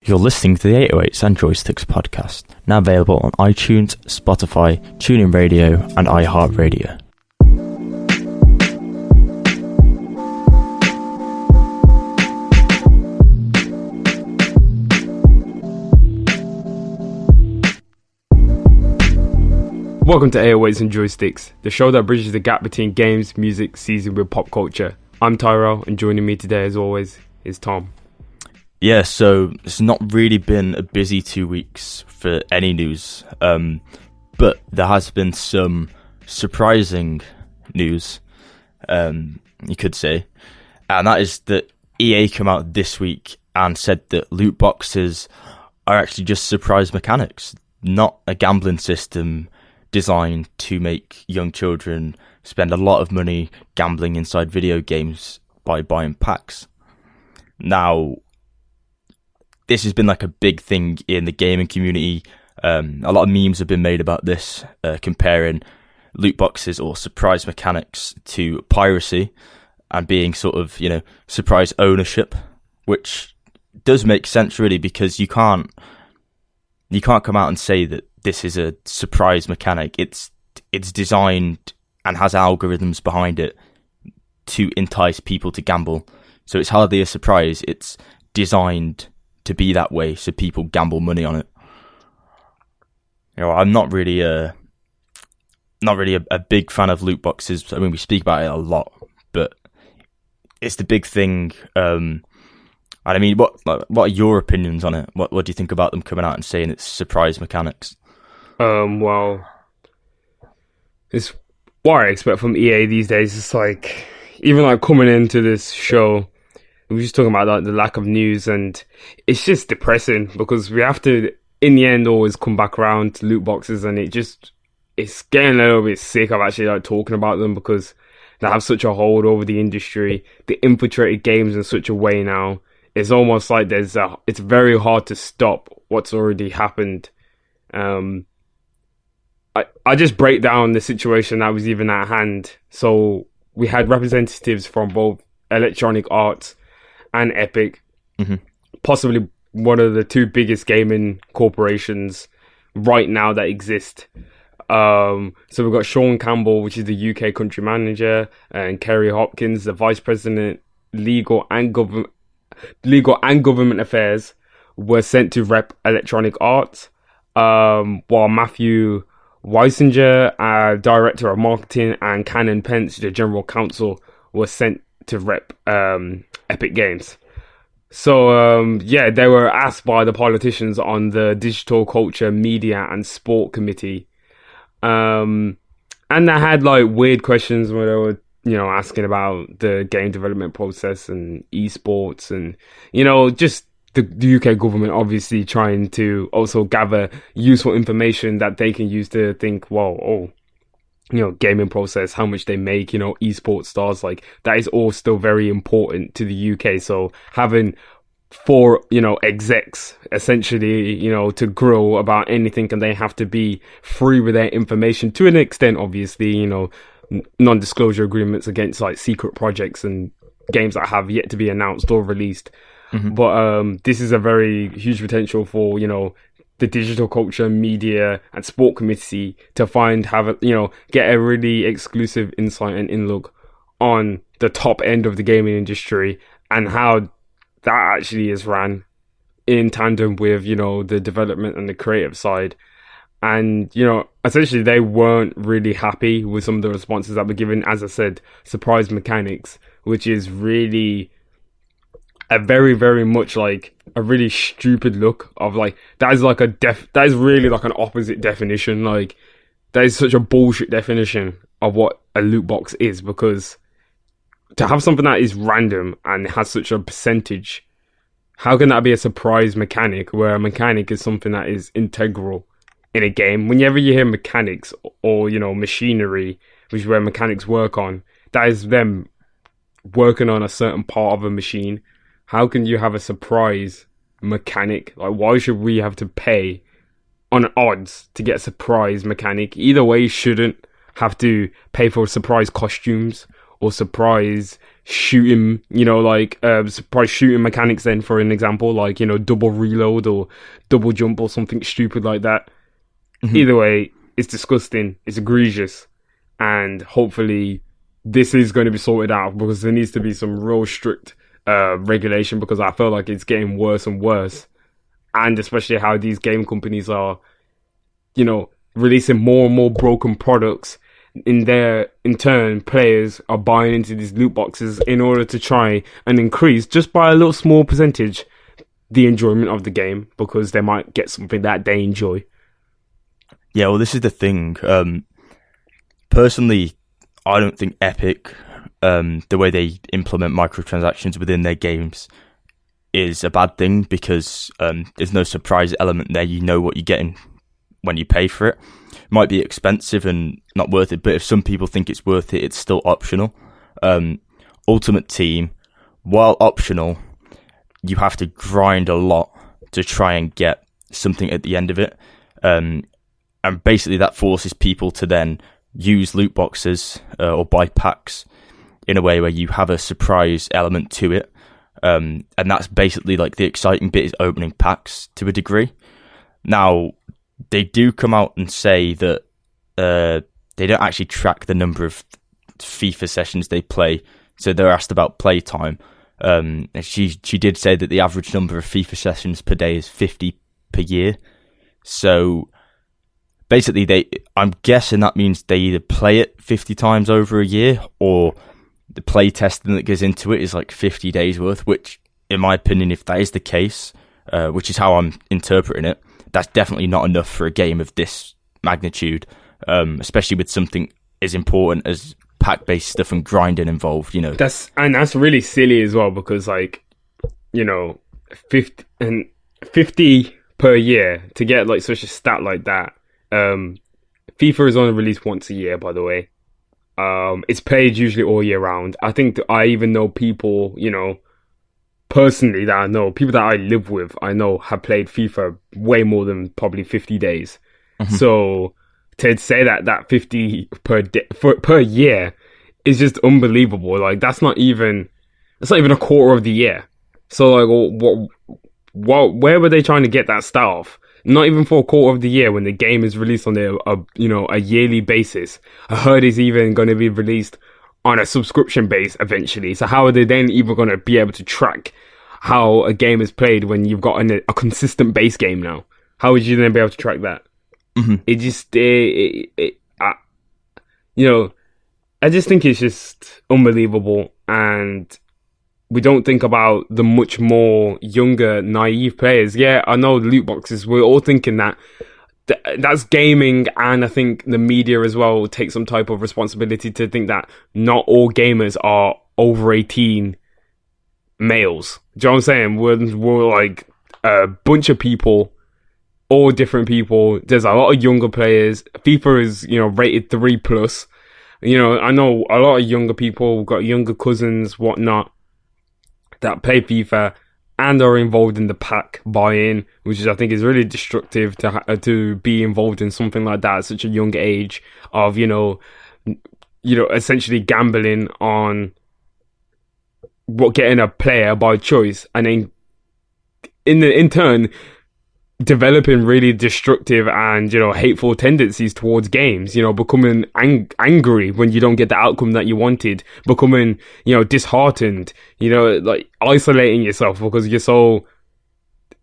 You're listening to the 808s and Joysticks podcast, now available on iTunes, Spotify, TuneIn Radio, and iHeartRadio. Welcome to 808s and Joysticks, the show that bridges the gap between games, music, seasoned with pop culture. I'm Tairell, and joining me today, as always, is Tom. Yeah, so it's not really been a busy 2 weeks for any news, but there has been some surprising news, you could say, and that is that EA came out this week and said that loot boxes are actually just surprise mechanics, not a gambling system designed to make young children spend a lot of money gambling inside video games by buying packs. Now, this has been like a big thing in the gaming community. A lot of memes have been made about this, comparing loot boxes or surprise mechanics to piracy and being sort of, surprise ownership, which does make sense really, because you can't come out and say that this is a surprise mechanic. It's designed and has algorithms behind it to entice people to gamble. So it's hardly a surprise. It's designed to be that way, so people gamble money on it. I'm not really a big fan of loot boxes. I mean, we speak about it a lot, but it's the big thing. And I mean, what are your opinions on it? What do you think about them coming out and saying it's surprise mechanics? Well, it's what I expect from EA these days. It's like, even like coming into this show, we were just talking about like the lack of news, and it's just depressing because we have to, in the end, always come back around to loot boxes, and it's getting a little bit sick of actually like talking about them because they have such a hold over the industry. They infiltrated games in such a way now. It's almost like it's very hard to stop what's already happened. I just break down the situation that was even at hand. So we had representatives from both Electronic Arts and Epic, possibly one of the two biggest gaming corporations right now that exist. So we've got Sean Campbell, which is the UK country manager, and Kerry Hopkins, the vice president, legal and government affairs, were sent to rep Electronic Arts, while Matthew Weisinger, director of marketing, and Cannon Pence, the general counsel, was sent to rep Epic Games. So they were asked by the politicians on the Digital Culture, Media and Sport Committee, and they had like weird questions where they were asking about the game development process and esports, and just the UK government obviously trying to also gather useful information that they can use to think, gaming process, how much they make, esports stars, like that is all still very important to the UK. So having four, execs essentially, to grill about anything, and they have to be free with their information to an extent, obviously, non-disclosure agreements against like secret projects and games that have yet to be announced or released. But this is a very huge potential for the Digital Culture, Media and Sport Committee to get a really exclusive insight and in-look on the top end of the gaming industry and how that actually is ran in tandem with the development and the creative side. And essentially they weren't really happy with some of the responses that were given. As I said, surprise mechanics, which is really a very, very much like a really stupid look of like, that is really like an opposite definition. Like, that is such a bullshit definition of what a loot box is, because to have something that is random and has such a percentage, how can that be a surprise mechanic, where a mechanic is something that is integral in a game? Whenever you hear mechanics or machinery, which is where mechanics work on, that is them working on a certain part of a machine. How can you have a surprise mechanic? Like, why should we have to pay on odds to get a surprise mechanic? Either way, you shouldn't have to pay for surprise costumes or surprise shooting, surprise shooting mechanics then, for an example, like, double reload or double jump or something stupid like that. Either way, it's disgusting, it's egregious, and hopefully this is going to be sorted out, because there needs to be some real strict regulation, because I feel like it's getting worse and worse. And especially how these game companies are, releasing more and more broken products. In turn, players are buying into these loot boxes in order to try and increase, just by a little small percentage, the enjoyment of the game, because they might get something that they enjoy. Yeah, well, this is the thing. Personally, I don't think Epic, the way they implement microtransactions within their games, is a bad thing, because there's no surprise element there. You know what you're getting when you pay for it. Might be expensive and not worth it, but if some people think it's worth it, it's still optional. Ultimate Team, while optional, you have to grind a lot to try and get something at the end of it. And basically that forces people to then use loot boxes or buy packs in a way where you have a surprise element to it. And that's basically like the exciting bit, is opening packs to a degree. Now, they do come out and say that they don't actually track the number of FIFA sessions they play. So they're asked about playtime. She did say that the average number of FIFA sessions per day is 50 per year. So basically, I'm guessing that means they either play it 50 times over a year, or the play testing that goes into it is like 50 days worth, which, in my opinion, if that is the case, which is how I'm interpreting it, that's definitely not enough for a game of this magnitude, especially with something as important as pack-based stuff and grinding involved, That's really silly as well, because 50 per year to get like such a stat like that. FIFA is only released once a year, by the way. It's played usually all year round. I think that I even know people, personally, that I know, people that I live with, I know have played FIFA way more than probably 50 days. Mm-hmm. So to say that 50 per year is just unbelievable. Like, that's not even a quarter of the year. So like, where were they trying to get that stat off? Not even for a quarter of the year, when the game is released on a yearly basis. I heard it's even going to be released on a subscription base eventually. So how are they then even going to be able to track how a game is played when you've got a consistent base game now? How would you then be able to track that? Mm-hmm. I just think it's just unbelievable, and we don't think about the much more younger, naive players. Yeah, I know loot boxes. We're all thinking that's gaming, and I think the media as well will take some type of responsibility to think that not all gamers are over 18 males. Do you know what I'm saying? We're like a bunch of people, all different people. There's a lot of younger players. FIFA is, rated 3+. I know a lot of younger people. We've got younger cousins, whatnot, that play FIFA and are involved in the pack buy-in, which I think is really destructive to be involved in something like that at such a young age of, essentially gambling on getting a player by choice, and then in turn developing really destructive and hateful tendencies towards games, becoming angry when you don't get the outcome that you wanted, becoming disheartened, like isolating yourself because you're so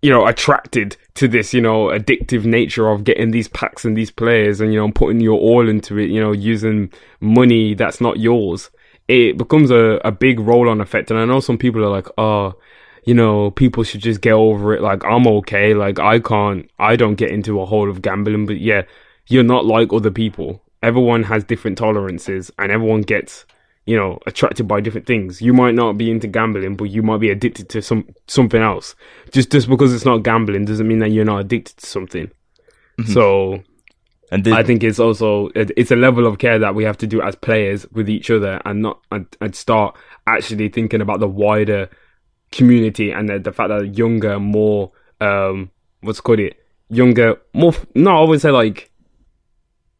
attracted to this addictive nature of getting these packs and these players, and putting your all into it, using money that's not yours. It becomes a big roll-on effect. And I know some people are like, people should just get over it. Like, I'm okay. Like, I don't get into a hole of gambling. But yeah, you're not like other people. Everyone has different tolerances, and everyone gets, attracted by different things. You might not be into gambling, but you might be addicted to something else. Just because it's not gambling doesn't mean that you're not addicted to something. Mm-hmm. So, I think it's also, it's a level of care that we have to do as players with each other, and and start actually thinking about the wider community, and the fact that younger, more younger, more, no, I would say like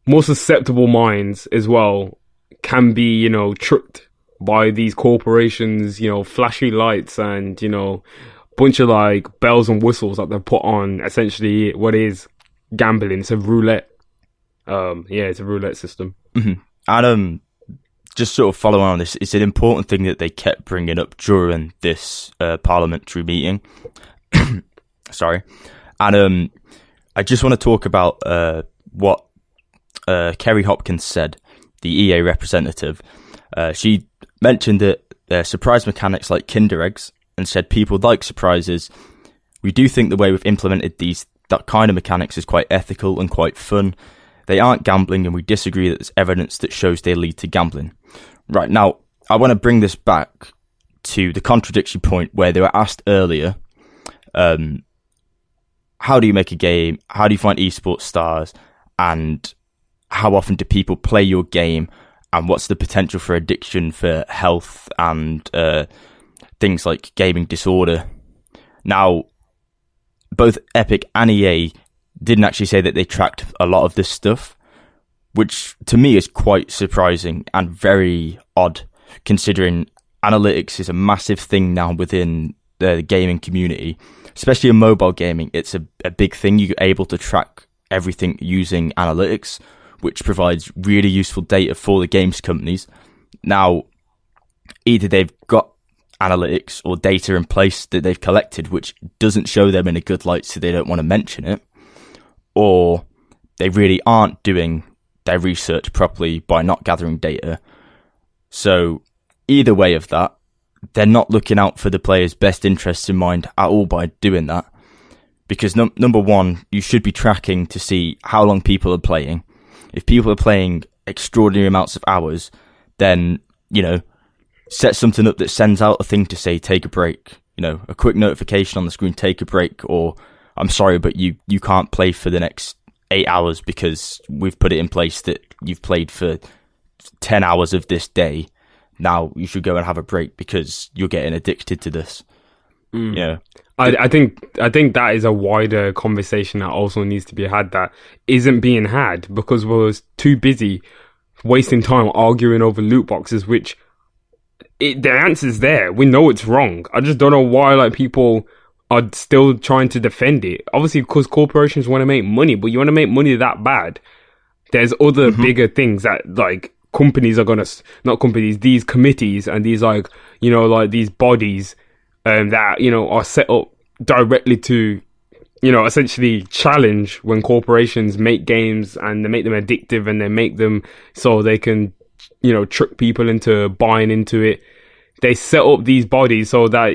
more susceptible minds as well can be tricked by these corporations, flashy lights and, bunch of like bells and whistles that they've put on essentially what is gambling. It's a roulette. It's a roulette system. Mm-hmm. And just sort of following on this, it's an important thing that they kept bringing up during this parliamentary meeting. Sorry. And I just want to talk about what Kerry Hopkins said, the EA representative. She mentioned that surprise mechanics like Kinder eggs, and said people like surprises. We do think the way we've implemented that kind of mechanics is quite ethical and quite fun. They aren't gambling, and we disagree that there's evidence that shows they lead to gambling. Right, now, I want to bring this back to the contradiction point where they were asked earlier, how do you make a game? How do you find esports stars? And how often do people play your game? And what's the potential for addiction, for health, and things like gaming disorder? Now, both Epic and EA didn't actually say that they tracked a lot of this stuff, which to me is quite surprising and very odd, considering analytics is a massive thing now within the gaming community, especially in mobile gaming. It's a big thing. You're able to track everything using analytics, which provides really useful data for the games companies. Now, either they've got analytics or data in place that they've collected, which doesn't show them in a good light, so they don't want to mention it, or they really aren't doing their research properly by not gathering data. So either way of that, they're not looking out for the players' best interests in mind at all by doing that. Because number one, you should be tracking to see how long people are playing. If people are playing extraordinary amounts of hours, then, set something up that sends out a thing to say, take a break. A quick notification on the screen, take a break, or I'm sorry, but you can't play for the next 8 hours because we've put it in place that you've played for 10 hours of this day. Now you should go and have a break because you're getting addicted to this. I think that is a wider conversation that also needs to be had that isn't being had because we're too busy wasting time arguing over loot boxes, which the answer's there. We know it's wrong. I just don't know why people are still trying to defend it. Obviously, because corporations want to make money, but you want to make money that bad. There's other bigger things that companies are gonna, not companies, these committees and these these bodies that are set up directly to essentially challenge when corporations make games and they make them addictive and they make them so they can trick people into buying into it. They set up these bodies so that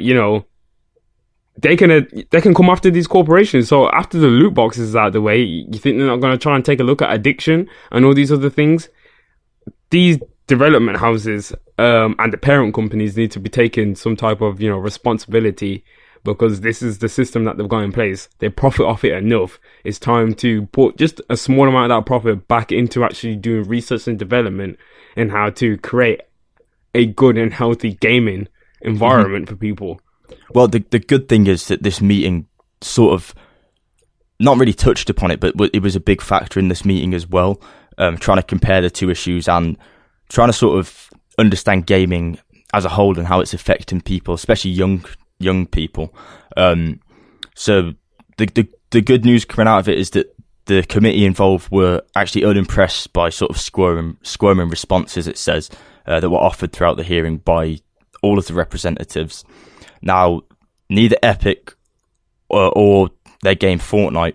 they can come after these corporations. So after the loot boxes is out of the way, you think they're not going to try and take a look at addiction and all these other things? These development houses and the parent companies need to be taking some type of responsibility, because this is the system that they've got in place. They profit off it enough. It's time to put just a small amount of that profit back into actually doing research and development and how to create a good and healthy gaming environment for people. Well, the good thing is that this meeting sort of not really touched upon it, but it was a big factor in this meeting as well, trying to compare the two issues and trying to sort of understand gaming as a whole and how it's affecting people, especially young people. So the good news coming out of it is that the committee involved were actually unimpressed by sort of squirming responses, it says, that were offered throughout the hearing by all of the representatives. Now, neither Epic or their game Fortnite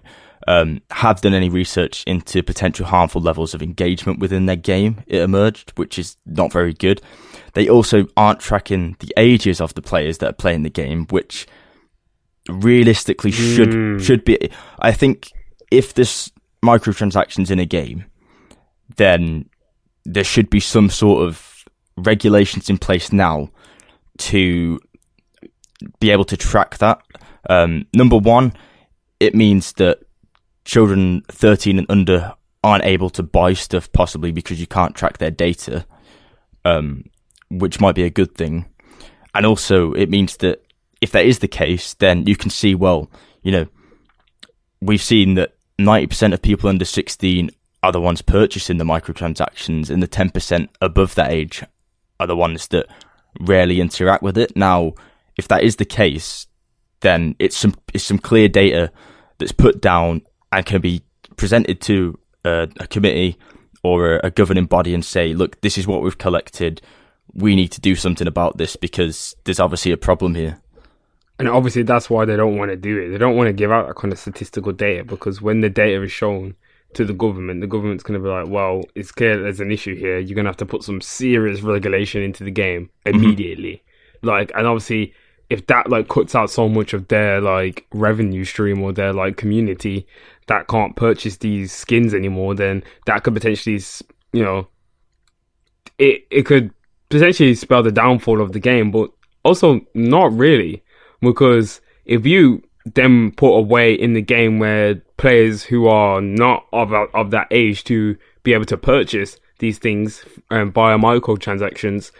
have done any research into potential harmful levels of engagement within their game, it emerged, which is not very good. They also aren't tracking the ages of the players that are playing the game, which realistically should be. I think if there's microtransactions in a game, then there should be some sort of regulations in place now to be able to track that. Number one, it means that children 13 and under aren't able to buy stuff, possibly because you can't track their data, which might be a good thing. And also, it means that if that is the case, then you can see, well, we've seen that 90% of people under 16 are the ones purchasing the microtransactions, and the 10% above that age are the ones that rarely interact with it. Now, if that is the case, then it's some clear data that's put down and can be presented to a committee or a governing body and say, look, this is what we've collected. We need to do something about this because there's obviously a problem here. And obviously that's why they don't want to do it. They don't want to give out that kind of statistical data, because when the data is shown to the government's going to be like, well, it's clear there's an issue here. You're going to have to put some serious regulation into the game immediately. Like, and obviously if that like cuts out so much of their like revenue stream or their like community that can't purchase these skins anymore, then that could potentially, you know, it could potentially spell the downfall of the game, but also not really, because if you then put a way in the game where players who are not of that age to be able to purchase these things via microtransactions,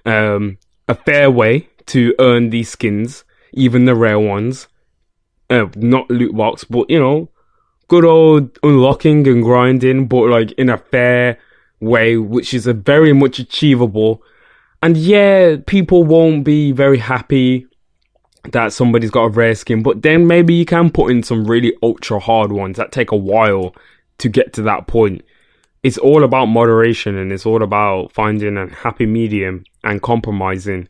a fair way to earn these skins, even the rare ones, not loot box, but you know, good old unlocking and grinding, but like in a fair way, which is a very much achievable. And yeah, people won't be very happy that somebody's got a rare skin, but then maybe you can put in some really ultra hard ones that take a while to get to that point. It's all about moderation, and it's all about finding a happy medium and compromising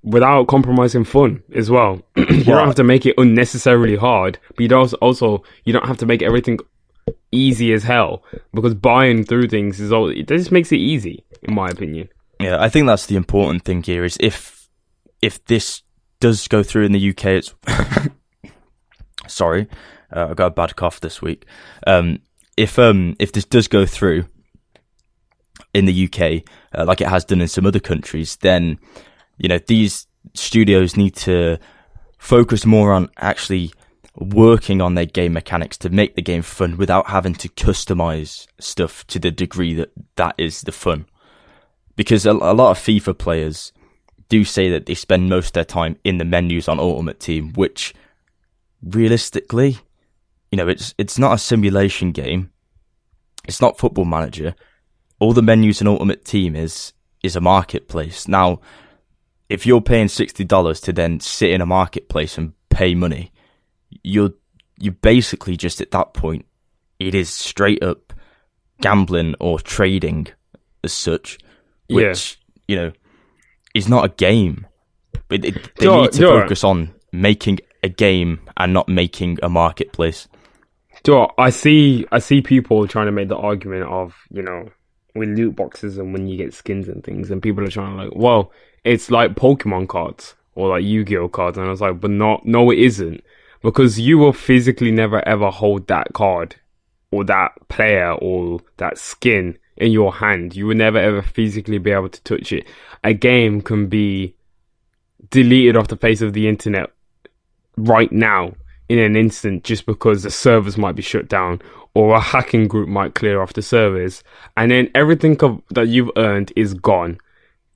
without compromising fun as well. You don't have to make it unnecessarily hard, but you don't you don't have to make everything easy as hell, because buying through things it just makes it easy, in my opinion. Yeah, I think that's the important thing here, is if this does go through in the UK, it's sorry, I got a bad cough this week. If this does go through in the UK, like it has done in some other countries, then you know these studios need to focus more on actually working on their game mechanics to make the game fun without having to customize stuff to the degree that is the fun. Because a lot of FIFA players do say that they spend most of their time in the menus on Ultimate Team, which realistically, you know, it's not a simulation game. It's not Football Manager. All the menus in Ultimate Team is a marketplace. Now, if you're paying $60 to then sit in a marketplace and pay money, you're basically just at that point, it is straight up gambling or trading as such, which, you know, is not a game. They need to focus on making a game and not making a marketplace. I see people trying to make the argument of, you know, with loot boxes and when you get skins and things, and people are trying to like, well, it's like Pokemon cards or like Yu-Gi-Oh cards, and I was like, but no, it isn't, because you will physically never ever hold that card or that player or that skin in your hand. You will never ever physically be able to touch it. A game can be deleted off the face of the internet right now in an instant, just because the servers might be shut down or a hacking group might clear off the servers, and then everything that you've earned is gone.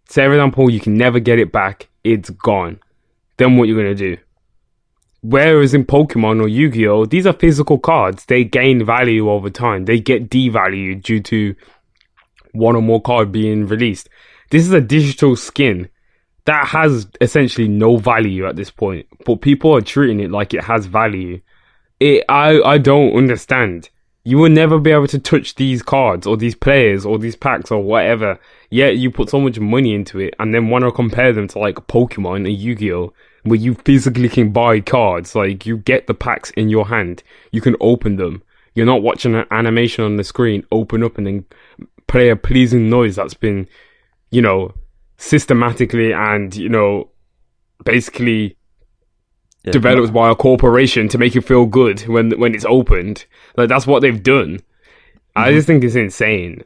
Say, for example, you can never get it back, it's gone. Then what you're going to do? Whereas in Pokemon or Yu-Gi-Oh, these are physical cards. They gain value over time. They get devalued due to one or more card being released. This is a digital skin that has essentially no value at this point, but people are treating it like it has value. I don't understand. You will never be able to touch these cards or these players or these packs or whatever. Yet you put so much money into it and then want to compare them to like Pokemon and Yu-Gi-Oh, where you physically can buy cards. Like, you get the packs in your hand. You can open them. You're not watching an animation on the screen, open up and then play a pleasing noise that's been, you know, systematically and, you know, basically developed by a corporation to make you feel good when it's opened. Like, that's what they've done. I just think it's insane.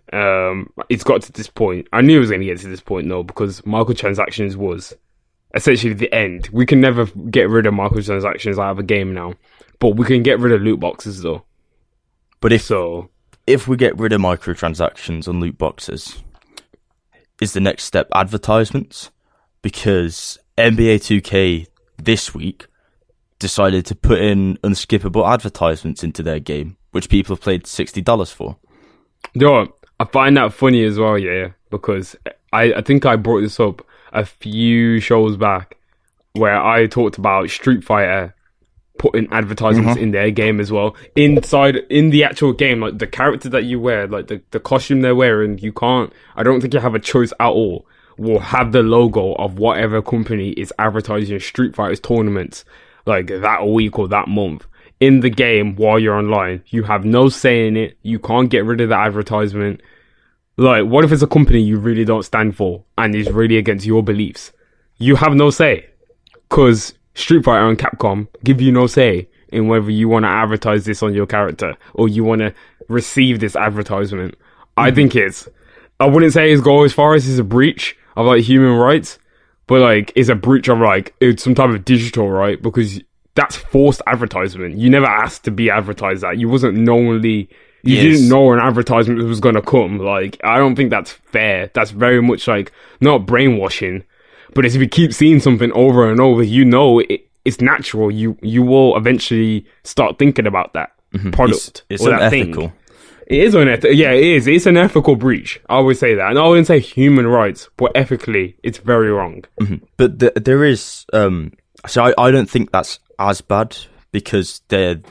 It's got to this point. I knew it was going to get to this point, though, because microtransactions was essentially the end. We can never get rid of microtransactions out of a game now, but we can get rid of loot boxes, though. But if we get rid of microtransactions and loot boxes, is the next step advertisements? Because NBA 2K this week decided to put in unskippable advertisements into their game, which people have paid $60 for. Yo, I find that funny as well, yeah, because I think I brought this up a few shows back where I talked about Street Fighter putting advertisements in their game as well. In the actual game, like the character that you wear, like the costume they're wearing, I don't think you have a choice at all. Will have the logo of whatever company is advertising Street Fighter's tournaments, like that week or that month. In the game, while you're online, you have no say in it. You can't get rid of the advertisement. Like, what if it's a company you really don't stand for and is really against your beliefs? You have no say. Because Street Fighter and Capcom give you no say in whether you want to advertise this on your character or you want to receive this advertisement. I think I wouldn't say it's go as far as it's a breach of, like, human rights, but, like, it's a breach of, like, it's some type of digital right, because that's forced advertisement. You never asked to be advertised that. You wasn't knowingly... You didn't know an advertisement was going to come. Like, I don't think that's fair. That's very much, like, not brainwashing. But if you keep seeing something over and over, it's natural. You will eventually start thinking about that product it's or that unethical. thing. It is unethical. Yeah, it is. It's an ethical breach. I would say that. And I wouldn't say human rights, but ethically, it's very wrong. But there is... so I don't think that's as bad, because there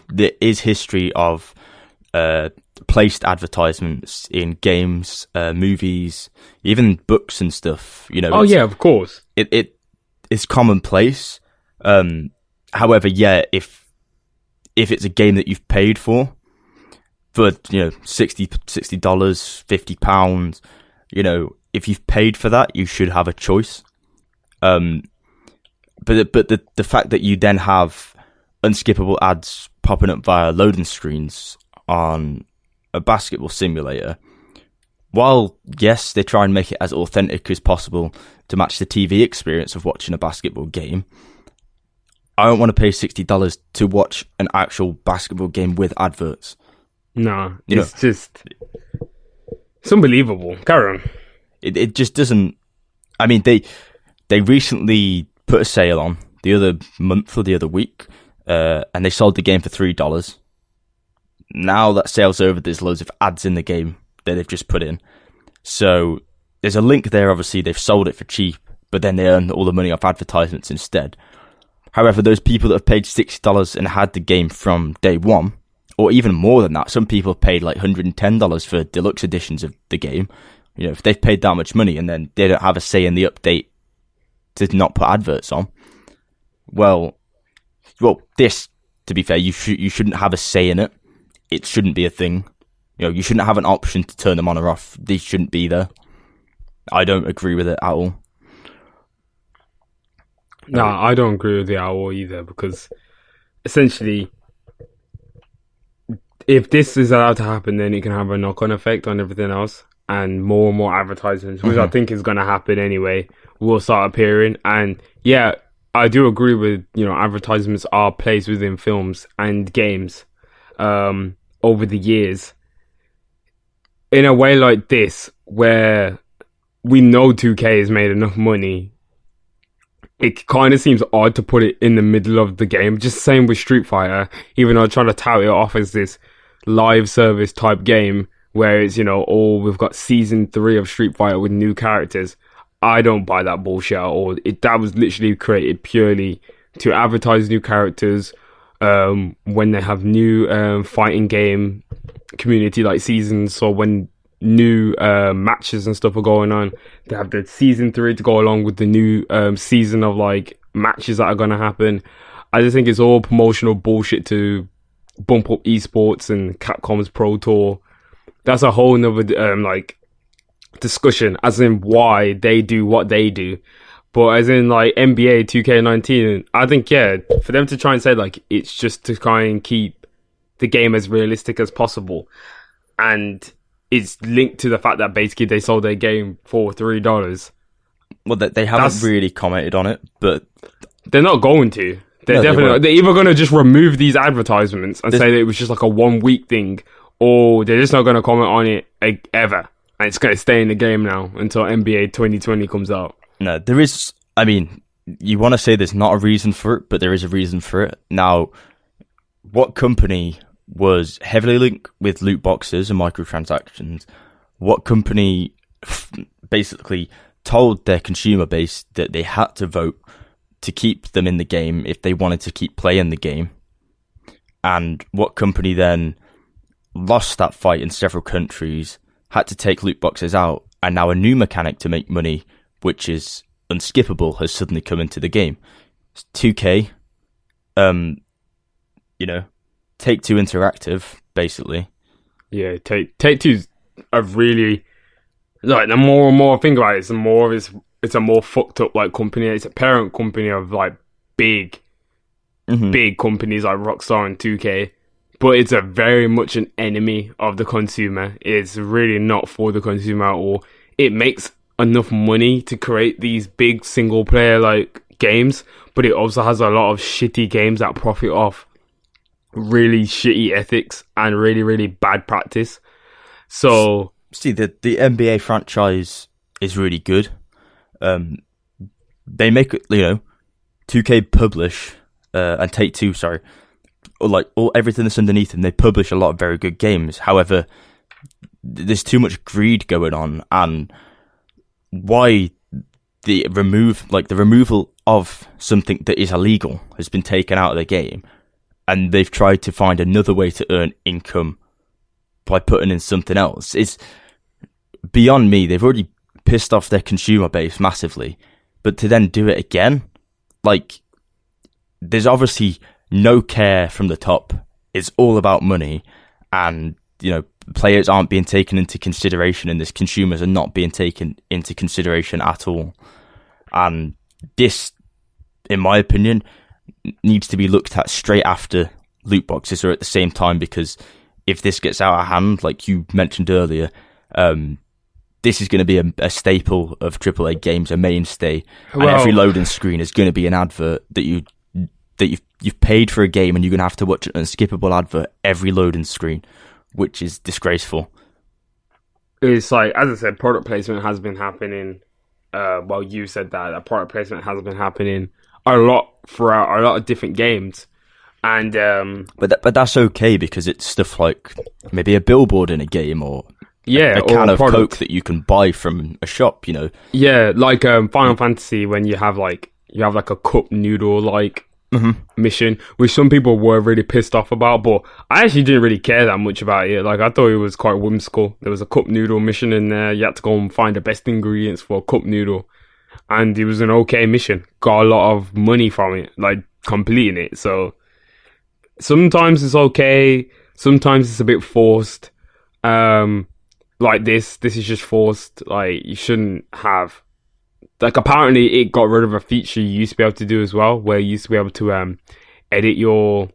is history of placed advertisements in games, movies, even books and stuff. You know. Oh yeah, of course. It is commonplace. However, yeah, if it's a game that you've paid for $60, £50, you know, if you've paid for that, you should have a choice. But the fact that you then have unskippable ads popping up via loading screens on a basketball simulator, while yes, they try and make it as authentic as possible to match the TV experience of watching a basketball game, I don't want to pay $60 to watch an actual basketball game with adverts. No, it's unbelievable. Carry on. It just doesn't. I mean, they recently put a sale on the other month or the other week, and they sold the game for $3. Now that sale's over, there's loads of ads in the game that they've just put in. So there's a link there. Obviously, they've sold it for cheap, but then they earn all the money off advertisements instead. However, those people that have paid $60 and had the game from day one, or even more than that, some people have paid like $110 for deluxe editions of the game. You know, if they've paid that much money and then they don't have a say in the update to not put adverts on, well, this, to be fair, you shouldn't have a say in it. It shouldn't be a thing. You know, you shouldn't have an option to turn them on or off. These shouldn't be there. I don't agree with it at all. No, I don't agree with the owl either, because essentially, if this is allowed to happen, then it can have a knock-on effect on everything else, and more advertisements, which I think is going to happen anyway, will start appearing. And yeah, I do agree with, advertisements are placed within films and games over the years. In a way like this, where we know 2K has made enough money, it kind of seems odd to put it in the middle of the game. Just same with Street Fighter, even though I'm trying to tout it off as this live service type game where it's, we've got season 3 of Street Fighter with new characters. I don't buy that bullshit at all. That was literally created purely to advertise new characters when they have new fighting game community like seasons. So when new matches and stuff are going on, they have the season 3 to go along with the new season of like matches that are going to happen. I just think it's all promotional bullshit to bump up esports and Capcom's Pro Tour. That's a whole nother discussion as in why they do what they do. But as in like NBA 2K19, I think for them to try and say like it's just to try and keep the game as realistic as possible, and it's linked to the fact that basically they sold their game for $3. Well, they haven't really commented on it, but they're not going to. They're either going to just remove these advertisements and say that it was just like a 1 week thing, or they're just not going to comment on it ever, and it's going to stay in the game now until NBA 2020 comes out. No, there is. I mean, you want to say there's not a reason for it, but there is a reason for it. Now, what company was heavily linked with loot boxes and microtransactions? What company basically told their consumer base that they had to vote to keep them in the game if they wanted to keep playing the game. And what company then lost that fight in several countries, had to take loot boxes out, and now a new mechanic to make money, which is unskippable, has suddenly come into the game. It's 2K, Take-Two Interactive, basically. Yeah, Take-Two's a really, like, the more and more I think about it, it's a more fucked up, like, company. It's a parent company of, like, big companies like Rockstar and 2K. But it's a very much an enemy of the consumer. It's really not for the consumer at all. It makes enough money to create these big single player like games, but it also has a lot of shitty games that profit off really shitty ethics and really, really bad practice. So see, the NBA franchise is really good. They make 2K publish and Take-Two, sorry. Like everything that's underneath them, they publish a lot of very good games. However, there's too much greed going on, and why the removal of something that is illegal has been taken out of the game, and they've tried to find another way to earn income by putting in something else. It's beyond me. They've already pissed off their consumer base massively, but to then do it again, like, there's obviously no care from the top. It's all about money, and players aren't being taken into consideration, and consumers are not being taken into consideration at all. And this, in my opinion, needs to be looked at straight after loot boxes or at the same time, because if this gets out of hand, like you mentioned earlier, this is going to be a staple of AAA games, a mainstay, and every loading screen is going to be an advert that you've paid for a game, and you're going to have to watch an unskippable advert every loading screen, which is disgraceful. It's like, as I said, product placement has been happening. Well, you said that product placement has been happening a lot throughout a lot of different games, and but that's okay, because it's stuff like maybe a billboard in a game, or a can of Coke that you can buy from a shop. Yeah, like Final Fantasy, when you have like a cup noodle mission, which some people were really pissed off about, but I actually didn't really care that much about it. Like, I thought it was quite whimsical. There was a cup noodle mission in there. You had to go and find the best ingredients for a cup noodle, and it was an okay mission. Got a lot of money from it, like completing it. So sometimes it's okay, sometimes it's a bit forced. Like this is just forced. Like, you shouldn't have. Like, apparently it got rid of a feature you used to be able to do as well, where you used to be able to edit your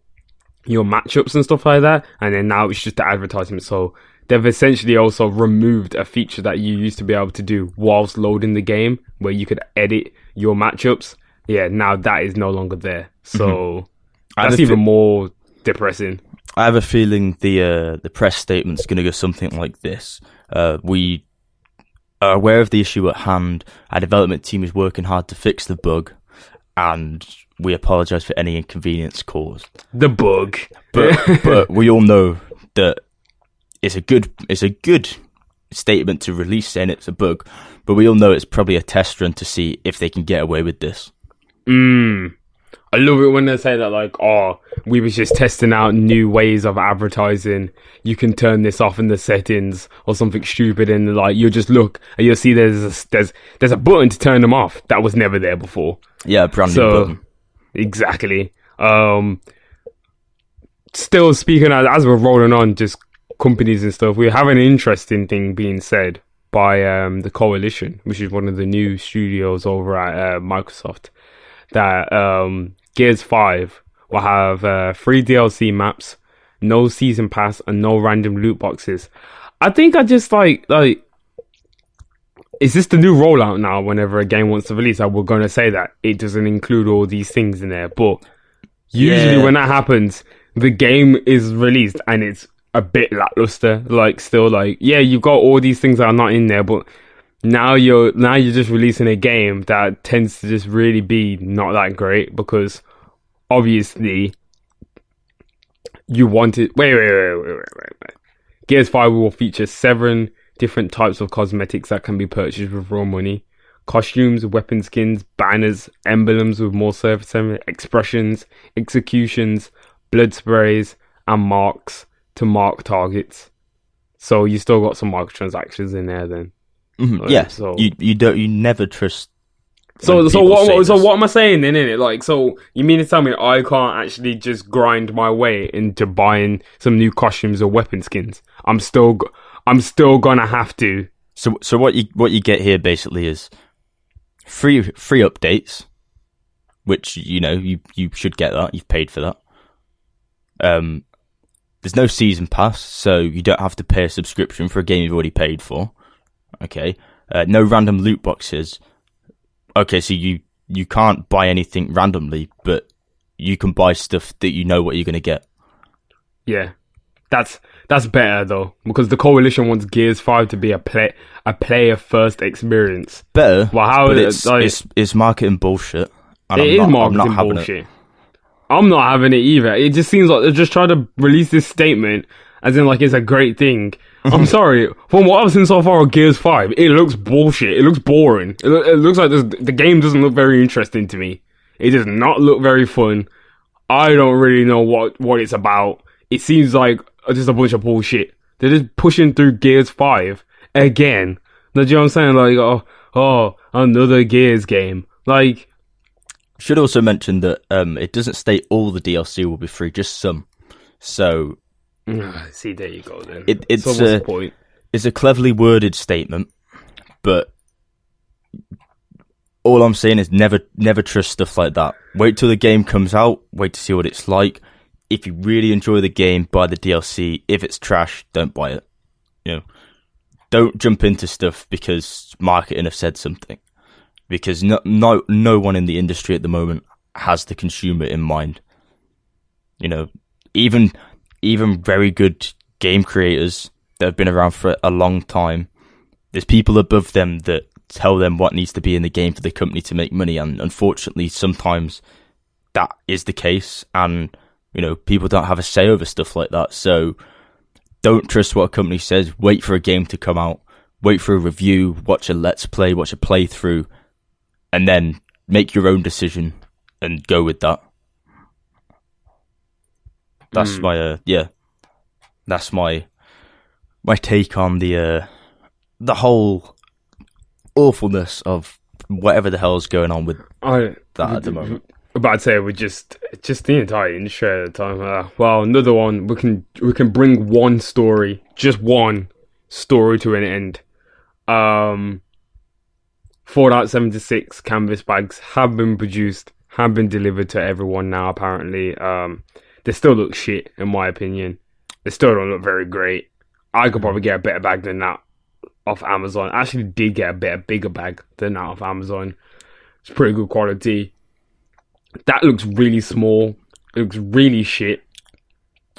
matchups and stuff like that, and then now it's just the advertisement. So they've essentially also removed a feature that you used to be able to do whilst loading the game, where you could edit your matchups. Yeah, now that is no longer there. So that's even more depressing. I have a feeling the press statement's going to go something like this. We are aware of the issue at hand. Our development team is working hard to fix the bug, and we apologise for any inconvenience caused. The bug, but we all know that it's a good statement to release, saying it's a bug. But we all know it's probably a test run to see if they can get away with this. I love it when they say that, like, oh, we was just testing out new ways of advertising. You can turn this off in the settings or something stupid, and like, you'll just look and you'll see there's a button to turn them off that was never there before. Yeah, a brand new button. Exactly. Still speaking as we're rolling on, just companies and stuff, we have an interesting thing being said by the Coalition, which is one of the new studios over at Microsoft, that Gears 5 will have 3 DLC maps, no season pass, and no random loot boxes. I think I just like, is this the new rollout now whenever a game wants to release? Like, we're going to say that it doesn't include all these things in there, but usually when that happens, the game is released and it's a bit lackluster. Like, still, like, yeah, you've got all these things that are not in there, but now you're just releasing a game that tends to just really be not that great, because obviously you wanted. Wait. Gears 5 will feature 7 different types of cosmetics that can be purchased with raw money. costumes, weapon skins, banners, emblems with more surface area, expressions, executions, blood sprays, and marks to mark targets. So you still got some microtransactions in there then. Yes. So you never trust. So what am I saying then, innit? Like, so you mean to tell me I can't actually just grind my way into buying some new costumes or weapon skins? I'm still gonna have to. So what you get here basically is free updates, which you should get that. You've paid for that. There's no season pass, so you don't have to pay a subscription for a game you've already paid for. Okay. No random loot boxes. Okay, so you can't buy anything randomly, but you can buy stuff that you know what you're going to get. Yeah. That's better though, because the Coalition wants Gears 5 to be a player first experience. Better, but it's marketing bullshit. It is marketing bullshit. I'm not having it either. It just seems like they're just trying to release this statement as in like it's a great thing. I'm sorry, from what I've seen so far of Gears 5, it looks bullshit. It looks boring. It looks like the game doesn't look very interesting to me. It does not look very fun. I don't really know what it's about. It seems like just a bunch of bullshit. They're just pushing through Gears 5 again. You know what I'm saying? Like, oh, another Gears game. Like, should also mention that it doesn't state all the DLC will be free, just some. So, see, there you go then. It's so what's the point? It's a cleverly worded statement, but all I'm saying is never trust stuff like that. Wait till the game comes out. Wait to see what it's like. If you really enjoy the game, buy the DLC. If it's trash, don't buy it. Don't jump into stuff because marketing have said something. Because no one in the industry at the moment has the consumer in mind. Even very good game creators that have been around for a long time, there's people above them that tell them what needs to be in the game for the company to make money, and unfortunately sometimes that is the case, and people don't have a say over stuff like that. So don't trust what a company says. Wait for a game to come out, wait for a review, watch a let's play, watch a playthrough, and then make your own decision and go with that. That's my take on the whole awfulness of whatever the hell's going on with that at the moment. But I'd say we're just the entire industry at the time. Well, another one, we can bring just one story to an end. Fallout 76 canvas bags have been produced, have been delivered to everyone now, apparently. They still look shit, in my opinion. They still don't look very great. I could probably get a better bag than that off Amazon. I actually did get a bigger bag than that off Amazon. It's pretty good quality. That looks really small. It looks really shit.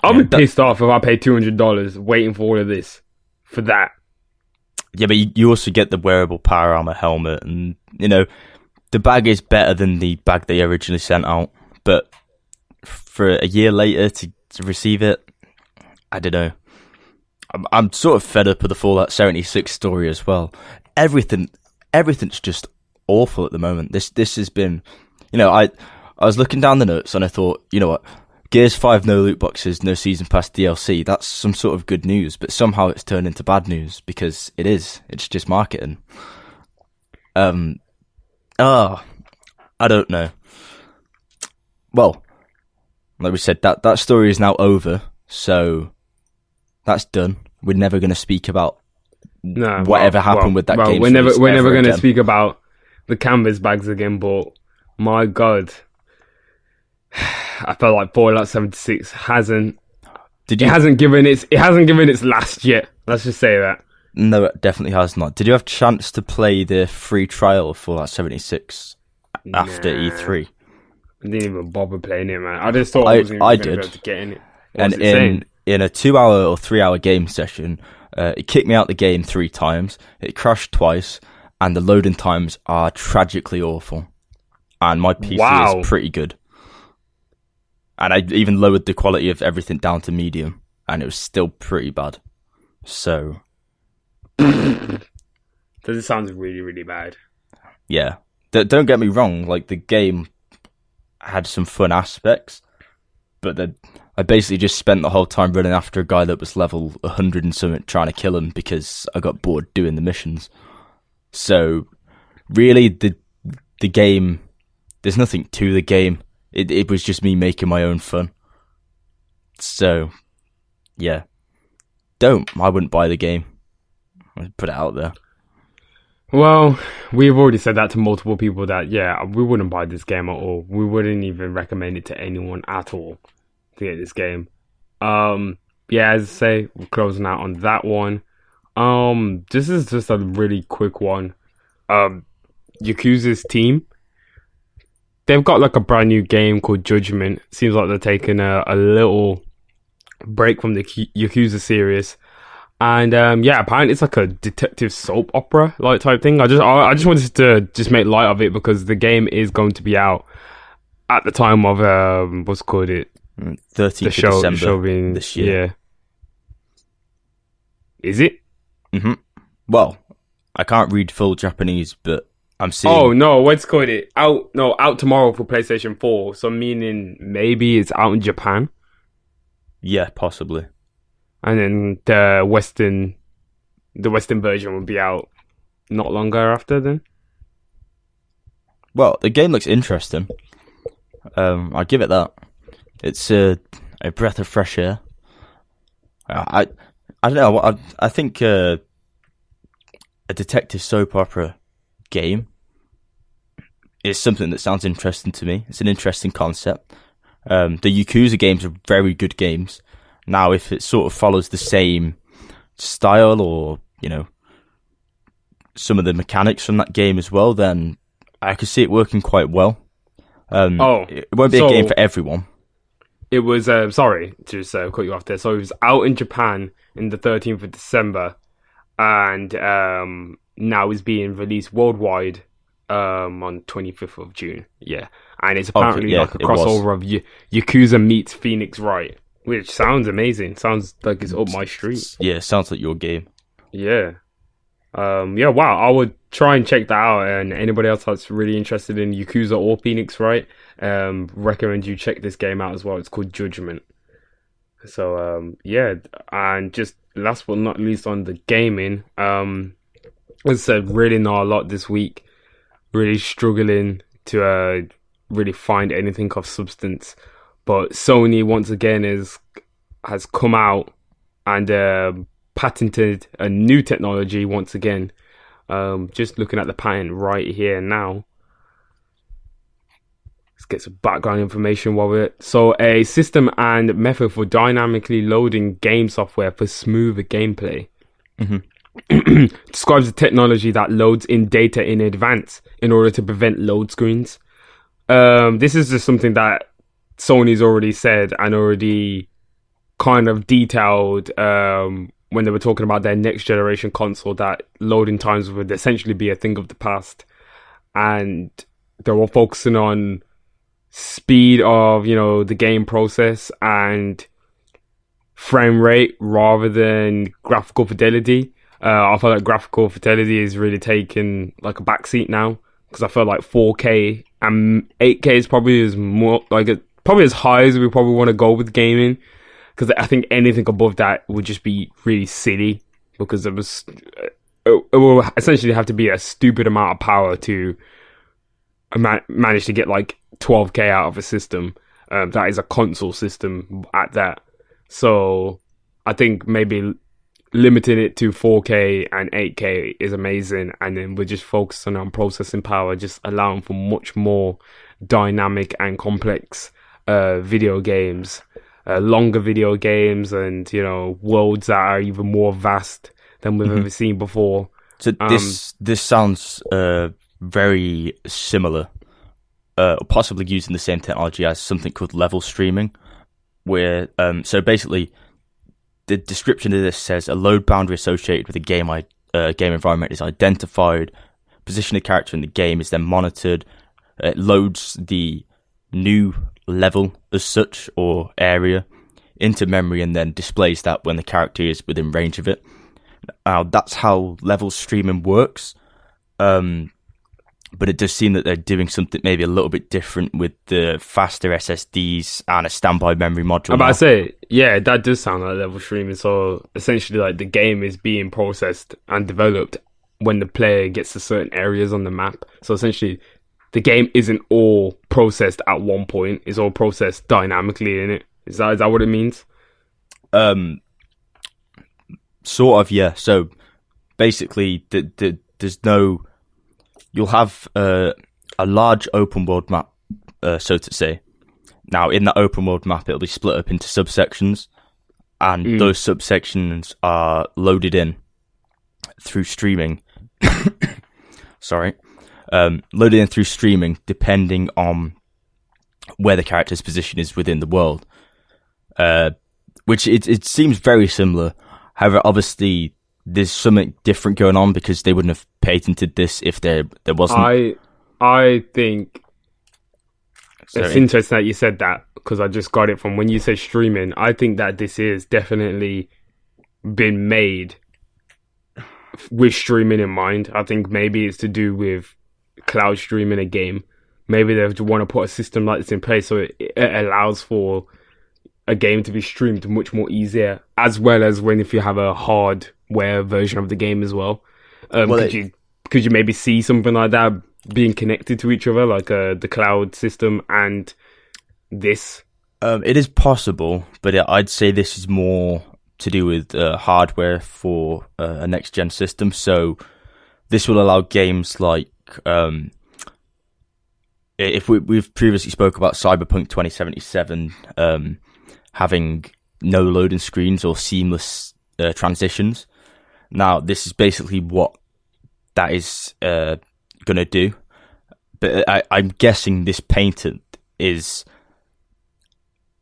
I'll be pissed off if I pay $200 waiting for all of this for that. Yeah, but you also get the wearable power armor helmet, and the bag is better than the bag they originally sent out. But for a year later to receive it, I don't know. I'm sort of fed up with the Fallout 76 story as well. Everything's just awful at the moment. This has been, I was looking down the notes and I thought, what, Gears 5, no loot boxes, no season pass DLC. That's some sort of good news, but somehow it's turned into bad news because it is. It's just marketing. I don't know. Well, like we said, that story is now over, so that's done. We're never going to speak about whatever happened with that game. We're never going to speak about the canvas bags again, but my God, I felt like Fallout 76 hasn't given its last yet. Let's just say that. No, it definitely has not. Did you have a chance to play the free trial of Fallout 76 after E3? I didn't even bother playing it, man. I just thought I wasn't even going to be able to get in it. And in a 2-hour or 3-hour game session, it kicked me out the game 3 times. It crashed twice, and the loading times are tragically awful. And my PC is pretty good. And I even lowered the quality of everything down to medium, and it was still pretty bad. So this sounds really, really bad. yeah. Don't get me wrong, like, the game had some fun aspects, but I basically just spent the whole time running after a guy that was level 100 and something, trying to kill him because I got bored doing the missions. So, really, the game, there's nothing to the game. It was just me making my own fun. So, yeah. I wouldn't buy the game. I'd put it out there. Well, we've already said that to multiple people that, yeah, we wouldn't buy this game at all. We wouldn't even recommend it to anyone at all to get this game. Yeah, as I say, we're closing out on that one. This is just a really quick one. Yakuza's team, they've got like a brand new game called Judgment. Seems like they're taking a little break from the Yakuza series. And yeah, apparently it's like a detective soap opera like type thing. I just wanted to just make light of it because the game is going to be out at the time of what's called it 13th of December show being, this year. Yeah. Is it? Mm-hmm. Well, I can't read full Japanese, but I'm seeing. Oh no, what's called it? Out tomorrow for PlayStation 4. So meaning maybe it's out in Japan. Yeah, possibly. And then the Western version will be out not longer after then. Well, the game looks interesting. I'll give it that. It's a breath of fresh air. I don't know. I think a detective soap opera game is something that sounds interesting to me. It's an interesting concept. The Yakuza games are very good games. Now, if it sort of follows the same style or, some of the mechanics from that game as well, then I could see it working quite well. It won't be a game for everyone. It was, sorry to just cut you off there. So it was out in Japan in the 13th of December and now is being released worldwide on 25th of June. Yeah. And it's apparently like a crossover of Yakuza meets Phoenix Wright. Which sounds amazing. Sounds like it's up my street. Yeah, sounds like your game. Yeah. Yeah, wow. I would try and check that out. And anybody else that's really interested in Yakuza or Phoenix Wright, recommend you check this game out as well. It's called Judgment. So, yeah. And just last but not least on the gaming, as I said, really not a lot this week. Really struggling to really find anything of substance. But Sony once again has come out and patented a new technology once again. Just looking at the patent right here now. Let's get some background information while we're... So a system and method for dynamically loading game software for smoother gameplay. Mm-hmm. Describes a technology that loads in data in advance in order to prevent load screens. This is just something that Sony's already said and already kind of detailed when they were talking about their next generation console, that loading times would essentially be a thing of the past. And they were focusing on speed of, the game process and frame rate rather than graphical fidelity. I feel like graphical fidelity is really taking like a backseat now, because I feel like 4K and 8K is probably probably as high as we probably want to go with gaming, because I think anything above that would just be really silly, because it will essentially have to be a stupid amount of power to manage to get like 12K out of a system. That is a console system at that. So I think maybe limiting it to 4K and 8K is amazing, and then we're just focusing on processing power, just allowing for much more dynamic and complex video games, longer video games, and worlds that are even more vast than we've ever seen before. So this sounds very similar, possibly using the same technology as something called level streaming, where so basically the description of this says a load boundary associated with a game environment is identified, position of character in the game is then monitored, it loads the new level as such or area into memory and then displays that when the character is within range of it. That's how level streaming works. but it does seem that they're doing something maybe a little bit different with the faster SSDs and a standby memory module. I'm about to say, yeah, that does sound like level streaming. So essentially, like, the game is being processed and developed when the player gets to certain areas on the map. So essentially, the game isn't all processed at one point. It's all processed dynamically in it. Is that what it means? Sort of, yeah. So basically, there's no... You'll have a large open world map, so to say. Now, in that open world map, it'll be split up into subsections, and those subsections are loaded in through streaming. Sorry. Loaded in through streaming, depending on where the character's position is within the world. Which it seems very similar. However, obviously, there's something different going on because they wouldn't have patented this if there wasn't. I think it's interesting that you said that, because I just got it from when you said streaming. I think that this is definitely been made with streaming in mind. I think maybe it's to do with cloud streaming a game. Maybe they want to put a system like this in place so it allows for a game to be streamed much more easier, as well as if you have a hardware version of the game as well. Could you maybe see something like that being connected to each other, like the cloud system and this? It is possible, but I'd say this is more to do with hardware for a next-gen system. So this will allow games like... if we've previously spoke about Cyberpunk 2077 having no loading screens or seamless transitions. Now, this is basically what that is going to do. But I'm guessing this patent is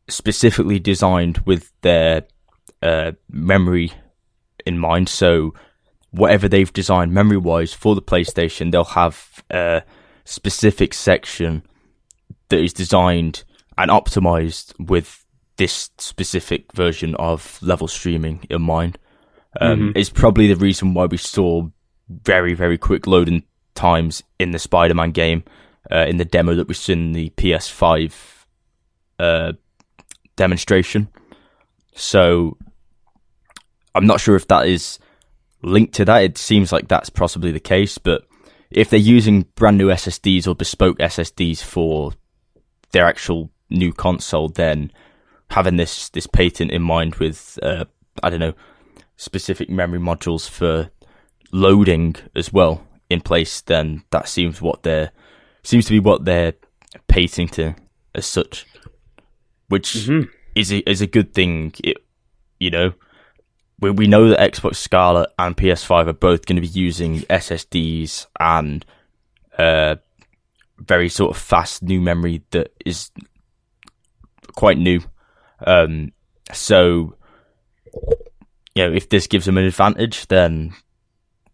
specifically designed with their memory in mind. So whatever they've designed memory-wise for the PlayStation, they'll have a specific section that is designed and optimized with this specific version of level streaming in mind. It's probably the reason why we saw very, very quick loading times in the Spider-Man game, in the demo that was in the PS5 demonstration. So I'm not sure if that is linked to that. It seems like that's possibly the case, but if they're using brand new SSDs or bespoke SSDs for their actual new console, then having this patent in mind with specific memory modules for loading as well in place, then that seems to be what they're patenting as such, which is a good thing. We know that Xbox Scarlet and PS5 are both going to be using SSDs and very sort of fast new memory that is quite new. So, if this gives them an advantage, then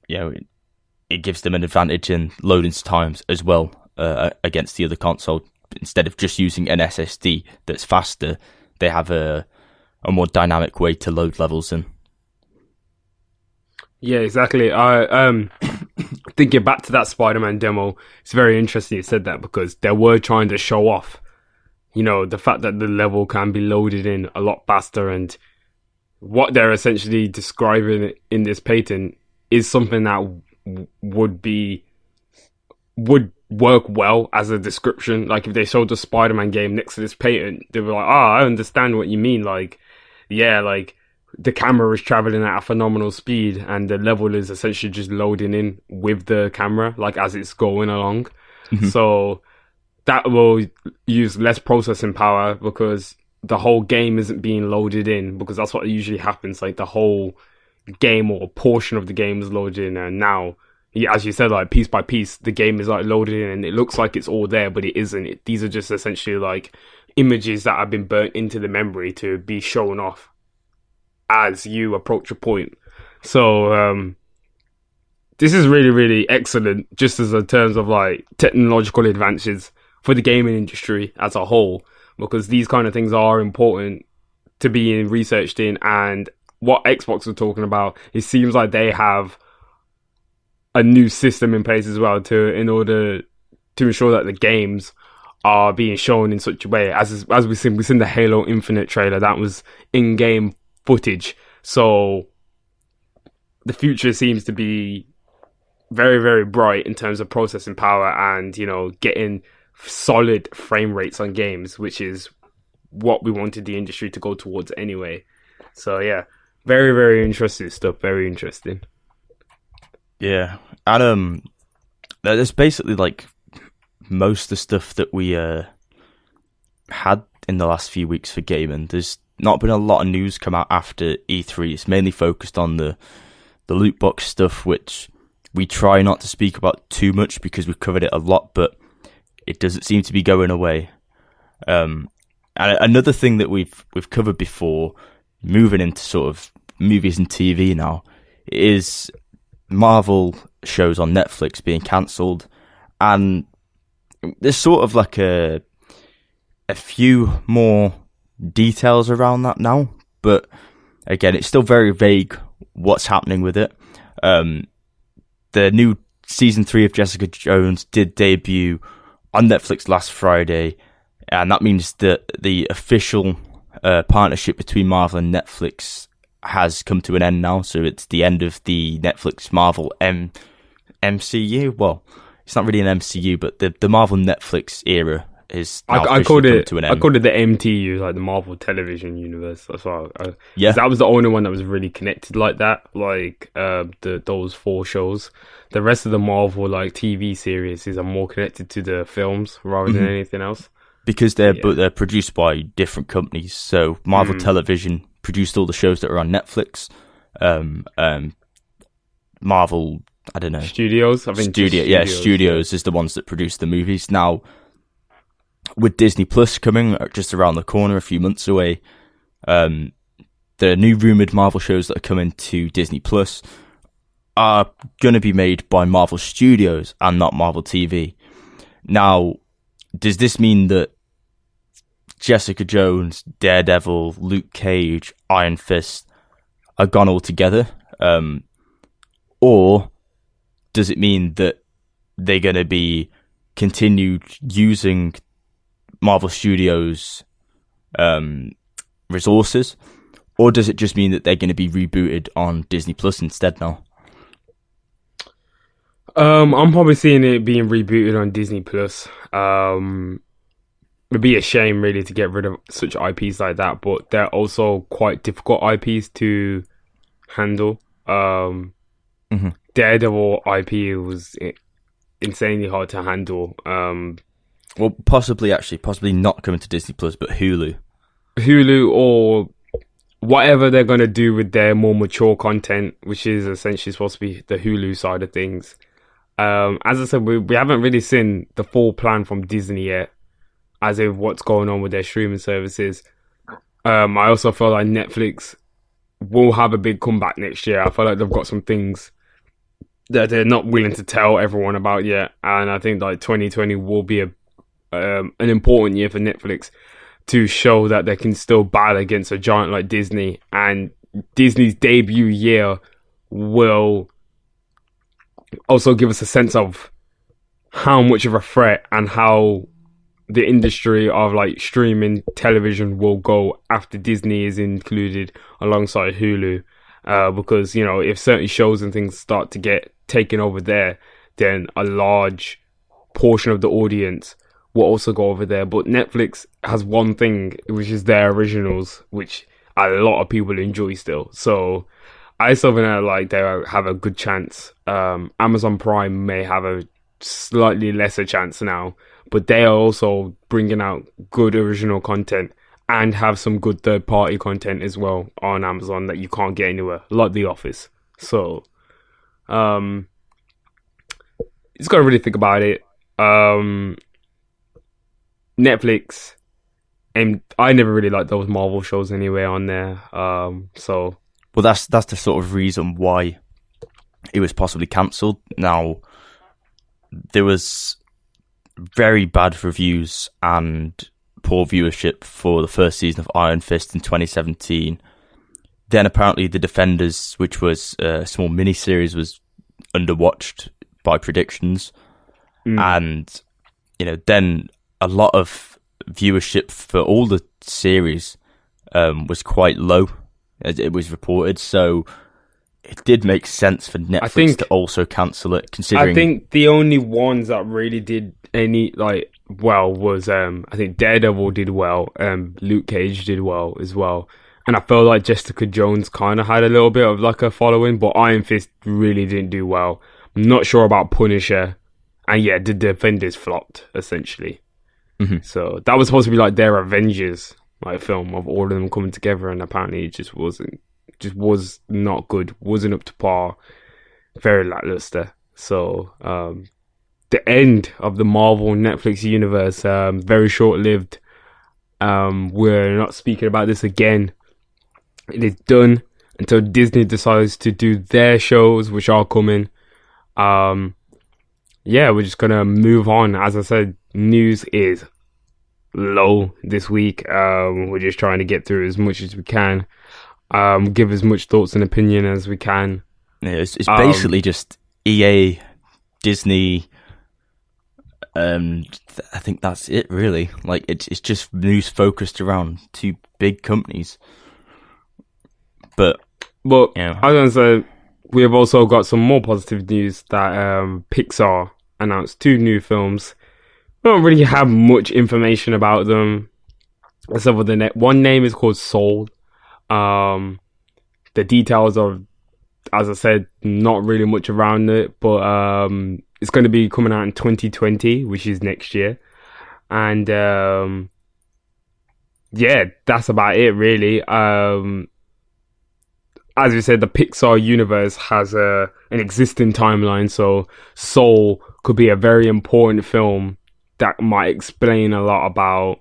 it gives them an advantage in loading times as well against the other console. Instead of just using an SSD that's faster, they have a more dynamic way to load levels in. Yeah, exactly. I thinking back to that Spider-Man demo, it's very interesting you said that, because they were trying to show off, the fact that the level can be loaded in a lot faster, and what they're essentially describing in this patent is something that would work well as a description. Like, if they showed the Spider-Man game next to this patent, they were like, I understand what you mean. Like, yeah, like, the camera is traveling at a phenomenal speed and the level is essentially just loading in with the camera, like, as it's going along. So that will use less processing power, because the whole game isn't being loaded in, because that's what usually happens. Like, the whole game or a portion of the game is loaded in, and now, as you said, like, piece by piece, the game is like loaded in and it looks like it's all there, but it isn't. These are just essentially like images that have been burnt into the memory to be shown off as you approach a point. So this is really, really excellent, just as in terms of like technological advances for the gaming industry as a whole, because these kind of things are important to be researched in. And what Xbox are talking about, it seems like they have a new system in place as well in order to ensure that the games are being shown in such a way as we've seen the Halo Infinite trailer, that was in-game footage. So the future seems to be very, very bright in terms of processing power and, getting solid frame rates on games, which is what we wanted the industry to go towards anyway. So yeah, very, very interesting stuff. Very interesting. Yeah, and there's basically like most of the stuff that we had in the last few weeks for gaming. There's not been a lot of news come out after E3. It's mainly focused on the loot box stuff, which we try not to speak about too much because we've covered it a lot, but it doesn't seem to be going away. And another thing that we've covered before, moving into sort of movies and TV now, is Marvel shows on Netflix being cancelled, and there's sort of like a few more details around that now, but again, it's still very vague what's happening with it. The new season 3 of Jessica Jones did debut on Netflix last Friday, and that means that the official partnership between Marvel and Netflix has come to an end now. So it's the end of the Netflix Marvel MCU. Well, it's not really an MCU, but the Marvel Netflix era is now officially come to an end. I called it the MTU, like the Marvel Television Universe. That's why. Yeah, that was the only one that was really connected like that. Like those 4 shows. The rest of the Marvel like TV series are more connected to the films rather than anything else. Because they're produced by different companies. So Marvel Television produced all the shows that are on Netflix. Marvel, I don't know. Studios? I think Studios is the ones that produce the movies. Now, with Disney Plus coming just around the corner, a few months away, the new rumoured Marvel shows that are coming to Disney Plus are going to be made by Marvel Studios and not Marvel TV. Now, does this mean that Jessica Jones, Daredevil, Luke Cage, Iron Fist are gone altogether? Or does it mean that they're going to be continued using Marvel Studios resources? Or does it just mean that they're going to be rebooted on Disney Plus instead now? I'm probably seeing it being rebooted on Disney Plus. It'd be a shame really to get rid of such IPs like that, but they're also quite difficult IPs to handle. Daredevil IP was insanely hard to handle. Well, possibly not coming to Disney Plus, but Hulu or whatever they're going to do with their more mature content, which is essentially supposed to be the Hulu side of things. As I said, we haven't really seen the full plan from Disney yet, as in what's going on with their streaming services. I also feel like Netflix will have a big comeback next year. I feel like they've got some things that they're not willing to tell everyone about yet, and I think like 2020 will be an important year for Netflix to show that they can still battle against a giant like Disney, and Disney's debut year will also give us a sense of how much of a threat and how the industry of like streaming television will go after Disney is included alongside Hulu. Because, if certain shows and things start to get taken over there, then a large portion of the audience will also go over there. But Netflix has one thing, which is their originals, which a lot of people enjoy still. So I still think that they have a good chance. Amazon Prime may have a slightly lesser chance now, but they are also bringing out good original content and have some good third-party content as well on Amazon that you can't get anywhere, like The Office. So, you just got to really think about it. Netflix, and I never really liked those Marvel shows anyway on there. Well, that's the sort of reason why it was possibly cancelled. Now, there was very bad reviews and poor viewership for the first season of Iron Fist in 2017. Then apparently The Defenders, which was a small mini-series, was underwatched by predictions, and then a lot of viewership for all the series was quite low, as it was reported. So it did make sense for Netflix to also cancel it. Considering, I think the only ones that really did any well was I think Daredevil did well, Luke Cage did well as well. And I felt like Jessica Jones kind of had a little bit of like a following, but Iron Fist really didn't do well. I'm not sure about Punisher. And yeah, the Defenders flopped, essentially. Mm-hmm. So that was supposed to be like their Avengers film of all of them coming together, and apparently it just was not good, wasn't up to par, very lackluster. So the end of the Marvel Netflix universe, very short-lived. We're not speaking about this again. It is done until Disney decides to do their shows, which are coming. We're just gonna move on. As I said, news is low this week. We're just trying to get through as much as we can. Give as much thoughts and opinion as we can. Yeah, it's basically just EA, Disney. I think that's it, really. Like it's just news focused around two big companies. But I was gonna say, we have also got some more positive news that Pixar announced 2 new films. We don't really have much information about them, except for one name is called Soul. The details are, as I said, not really much around it, but it's going to be coming out in 2020, which is next year. And that's about it, really. As we said, the Pixar universe has an existing timeline, so Soul could be a very important film that might explain a lot about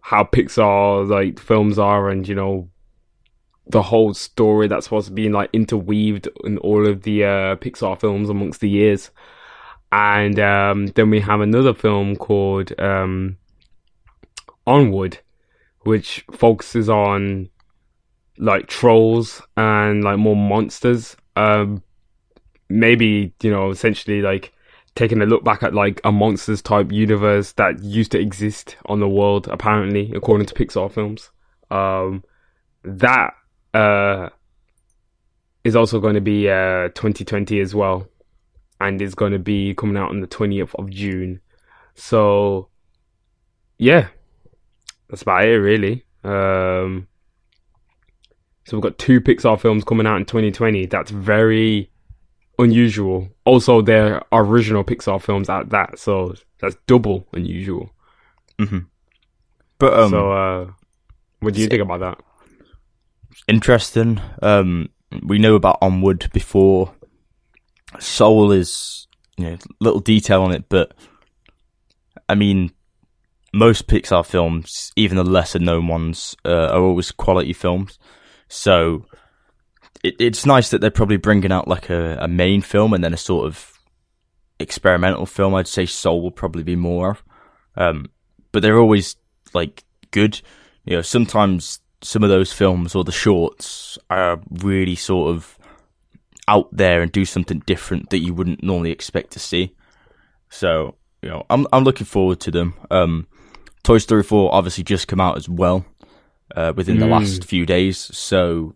how Pixar films are, and the whole story that's supposed to be interweaved in all of the Pixar films amongst the years. And then we have another film called Onward, which focuses on trolls and more monsters. Maybe essentially taking a look back at a monsters type universe that used to exist on the world, apparently, according to Pixar films. That is also going to be 2020 as well, and is going to be coming out on the 20th of June. So yeah, that's about it, really. So we've got 2 Pixar films coming out in 2020. That's very unusual. Also, they're original Pixar films at that, so that's double unusual. Mm-hmm. But so what do you think about that? Interesting. We know about Onward before. Soul is little detail on it, but I mean, most Pixar films, even the lesser known ones, are always quality films. So it's nice that they're probably bringing out a main film and then a sort of experimental film. I'd say Soul will probably be more of. But they're always good. Sometimes some of those films or the shorts are really sort of out there and do something different that you wouldn't normally expect to see. So I'm looking forward to them. Toy Story 4 obviously just come out as well. Within the last few days, so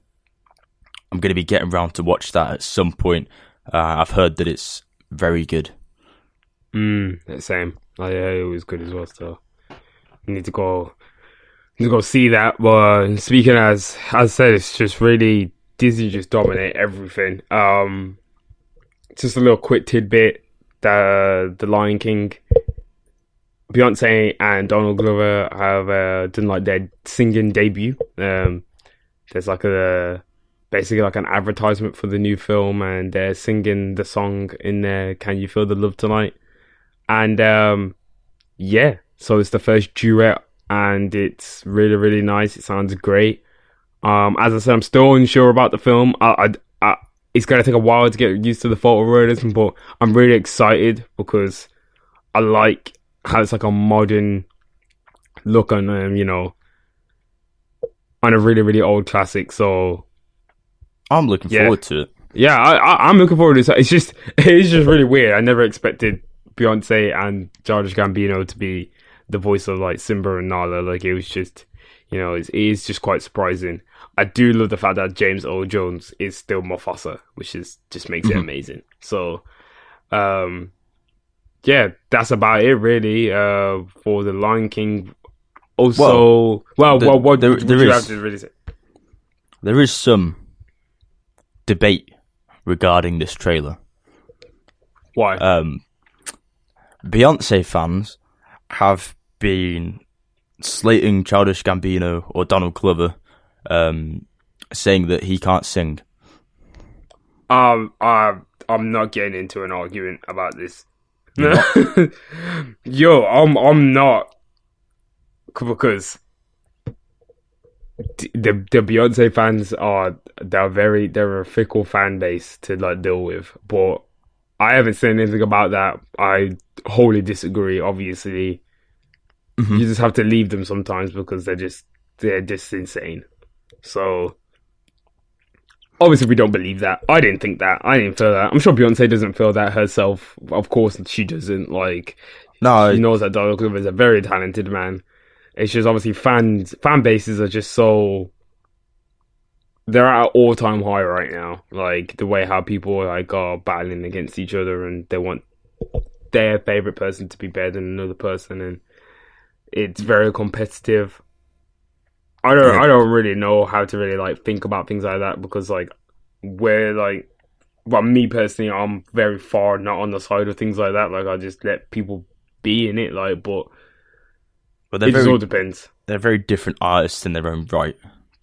I'm going to be getting around to watch that at some point. I've heard that it's very good. Same. It was good as well. So I need to go see that. But speaking as I said, it's just really Disney just dominate everything. Just a little quick tidbit: the Lion King. Beyonce and Donald Glover have done their singing debut. There's basically an advertisement for the new film, and they're singing the song in there, "Can You Feel the Love Tonight?" And so it's the first duet, and it's really, really nice. It sounds great. As I said, I'm still unsure about the film. It's gonna take a while to get used to the photorealism, but I'm really excited because I like how it's a modern look on on a really, really old classic. So I'm looking forward to it. Yeah, I'm looking forward to this. It's just really weird. I never expected Beyonce and Childish Gambino to be the voice of like Simba and Nala. Like it was just, it is just quite surprising. I do love the fact that James Earl Jones is still Mufasa, which just makes it amazing. So, yeah, that's about it really. For the Lion King. Also, what do you have to really say? There is some debate regarding this trailer. Why? Beyonce fans have been slating Childish Gambino or Donald Glover, saying that he can't sing. I'm not getting into an argument about this. Yo, I'm not, because the Beyonce fans they're a fickle fan base to like deal with, but I haven't said anything about that. I wholly disagree. Obviously, you just have to leave them sometimes because they're just insane. So obviously we don't believe that. I didn't think that. I didn't feel that. I'm sure Beyonce doesn't feel that herself. Of course she doesn't. Like, no, she knows that Donald Glover is a very talented man. It's just obviously fan bases are just so, they're at an all-time high right now. Like the way how people are battling against each other and they want their favorite person to be better than another person, and it's very competitive. I don't really know how to really like think about things like that, because like me personally, I'm very far not on the side of things like that. Like I just let people be in it, like, but it just all depends. They're very different artists in their own right,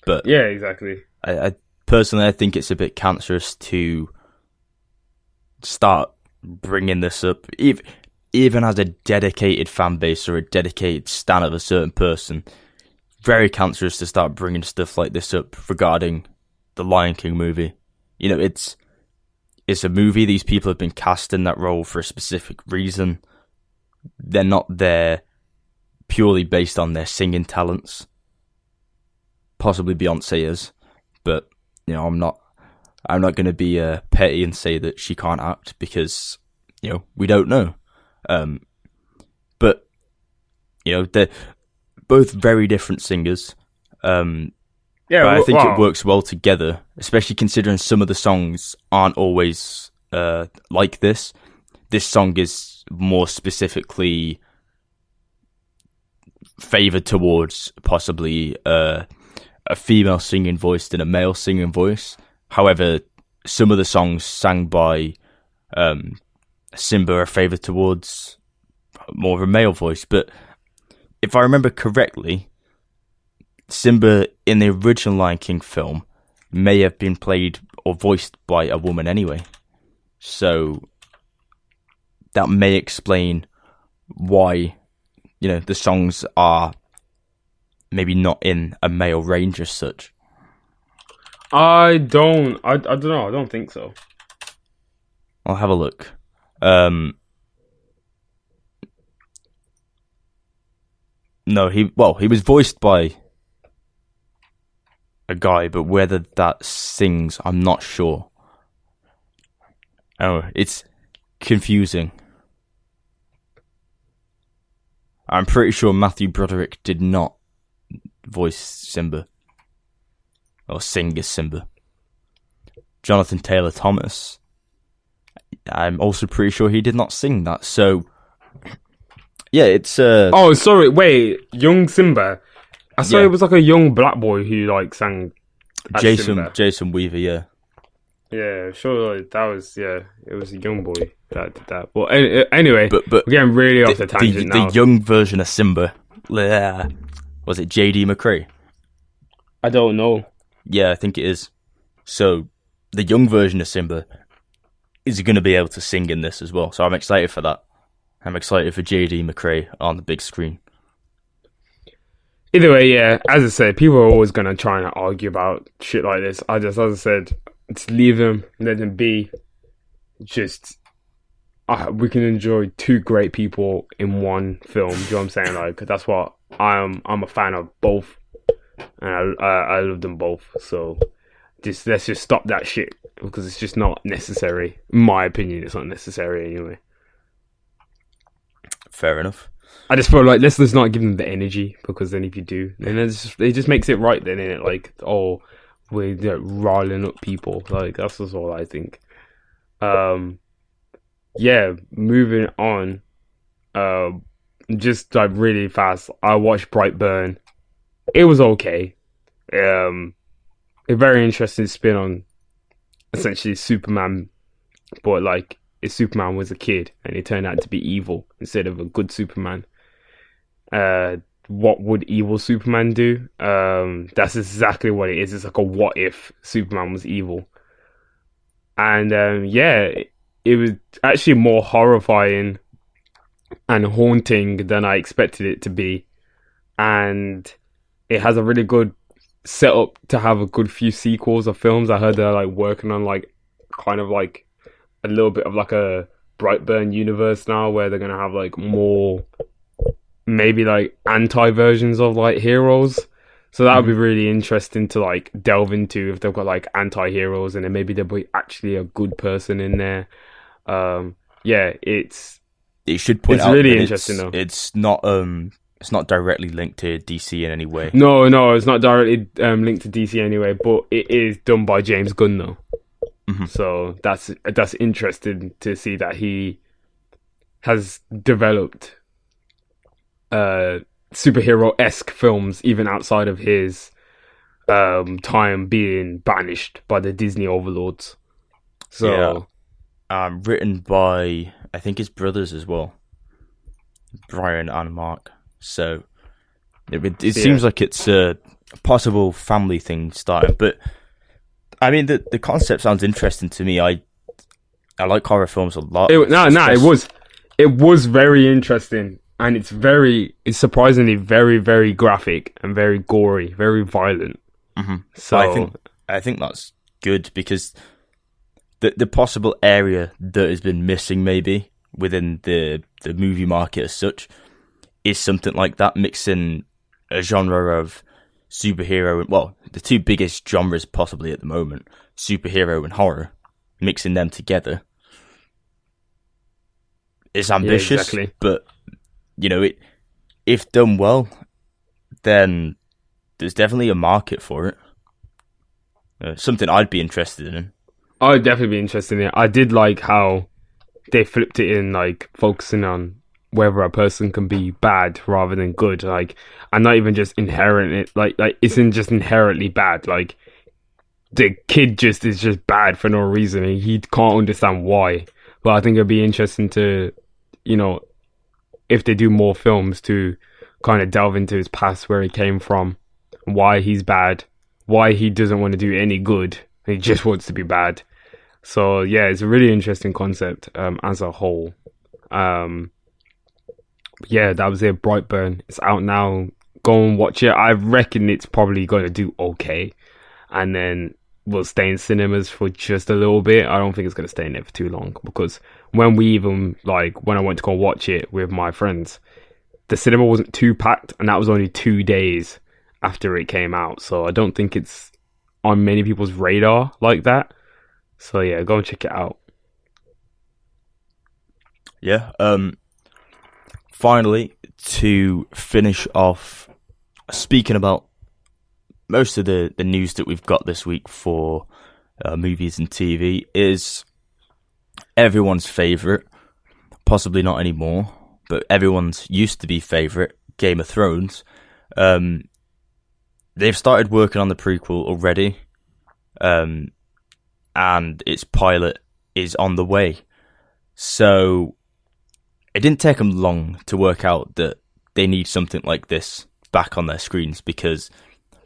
but yeah, exactly. I personally, I think it's a bit cancerous to start bringing this up, even as a dedicated fan base or a dedicated stan of a certain person. Very cancerous to start bringing stuff like this up regarding the Lion King movie. It's a movie. These people have been cast in that role for a specific reason. They're not there purely based on their singing talents. Possibly Beyonce is, but I'm not going to be petty and say that she can't act, because we don't know. But they're both very different singers. But I think it works well together, especially considering some of the songs aren't always like this. This song is more specifically favoured towards possibly a female singing voice than a male singing voice. However, some of the songs sang by Simba are favoured towards more of a male voice. But if I remember correctly, Simba in the original Lion King film may have been played or voiced by a woman anyway. So that may explain why, the songs are maybe not in a male range as such. I don't know. I don't think so. I'll have a look. No, he was voiced by a guy, but whether that sings, I'm not sure. Oh, it's confusing. I'm pretty sure Matthew Broderick did not voice Simba or sing as Simba. Jonathan Taylor Thomas, I'm also pretty sure he did not sing that. So yeah, it's oh, sorry, wait, young Simba. I saw it was like a young black boy who like sang Jason Weaver, yeah. Yeah, sure. That was it was a young boy that did that. Well, anyway, but we're getting really off the tangent now. The young version of Simba, was it J.D. McCrae? I don't know. Yeah, I think it is. So the young version of Simba is going to be able to sing in this as well. So I'm excited for that. I'm excited for J.D. McCrae on the big screen. Either way, yeah, as I said, people are always going to try and argue about shit like this. As I said, just leave them, let them be. Just, we can enjoy two great people in one film. Do you know what I'm saying? Like, that's what I'm a fan of both. And I love them both. So, let's just stop that shit because it's just not necessary. In my opinion, it's not necessary anyway. Fair enough. I just feel like let's not give them the energy, because then if you do, then it just makes it right then, innit? Like, oh, we're riling up people. Like, that's just all I think. Yeah, moving on. Just like really fast, I watched Brightburn. It was okay. A very interesting spin on essentially Superman, but like if Superman was a kid and he turned out to be evil instead of a good Superman. What would evil Superman do? That's exactly what it is. It's like a what if Superman was evil. And yeah, it was actually more horrifying and haunting than I expected it to be. And it has a really good setup to have a good few sequels of films. I heard they're like working on like kind of like a little bit of like a Brightburn universe now, where they're gonna have like more maybe like anti-versions of like heroes. So that would be really interesting to like delve into, if they've got like anti-heroes and then maybe there'll be actually a good person in there. Yeah, it should point it's out really that interesting though. It's not directly linked to DC in any way. No, it's not directly linked to DC anyway, but it is done by James Gunn though. Mm-hmm. So that's interesting to see that he has developed superhero-esque films even outside of his time being banished by the Disney overlords. So written by, I think, his brothers as well, Brian and Mark. So it seems like it's a possible family thing starting. But I mean, the concept sounds interesting to me. I like horror films a lot. It was very interesting, and it's surprisingly very, very graphic and very gory, very violent. Mm-hmm. So I think that's good, because the possible area that has been missing maybe within the movie market as such is something like that, mixing a genre of superhero and, well, the two biggest genres possibly at the moment, superhero and horror, mixing them together. It's ambitious, but you know, if done well, then there's definitely a market for it. Something I'd be interested in. I'd definitely be interested in it. I did like how they flipped it in, like focusing on whether a person can be bad rather than good, like, and not even just inherent. Like isn't just inherently bad. Like the kid just is just bad for no reason, and he can't understand why. But I think it'd be interesting to, you know, if they do more films, to kind of delve into his past, where he came from, why he's bad, why he doesn't want to do any good, he just wants to be bad. So yeah, it's a really interesting concept as a whole. Yeah, that was it. Brightburn. It's out now. Go and watch it. I reckon it's probably going to do okay, and then we'll stay in cinemas for just a little bit. I don't think it's going to stay in there for too long, because when I went to go watch it with my friends, the cinema wasn't too packed, and that was only 2 days after it came out. So I don't think it's on many people's radar like that. So yeah, go and check it out. Yeah. Finally, to finish off, speaking about most of the news that we've got this week for movies and TV, is everyone's favourite, possibly not anymore, but everyone's used to be favourite, Game of Thrones. They've started working on the prequel already, and its pilot is on the way. So it didn't take them long to work out that they need something like this back on their screens, because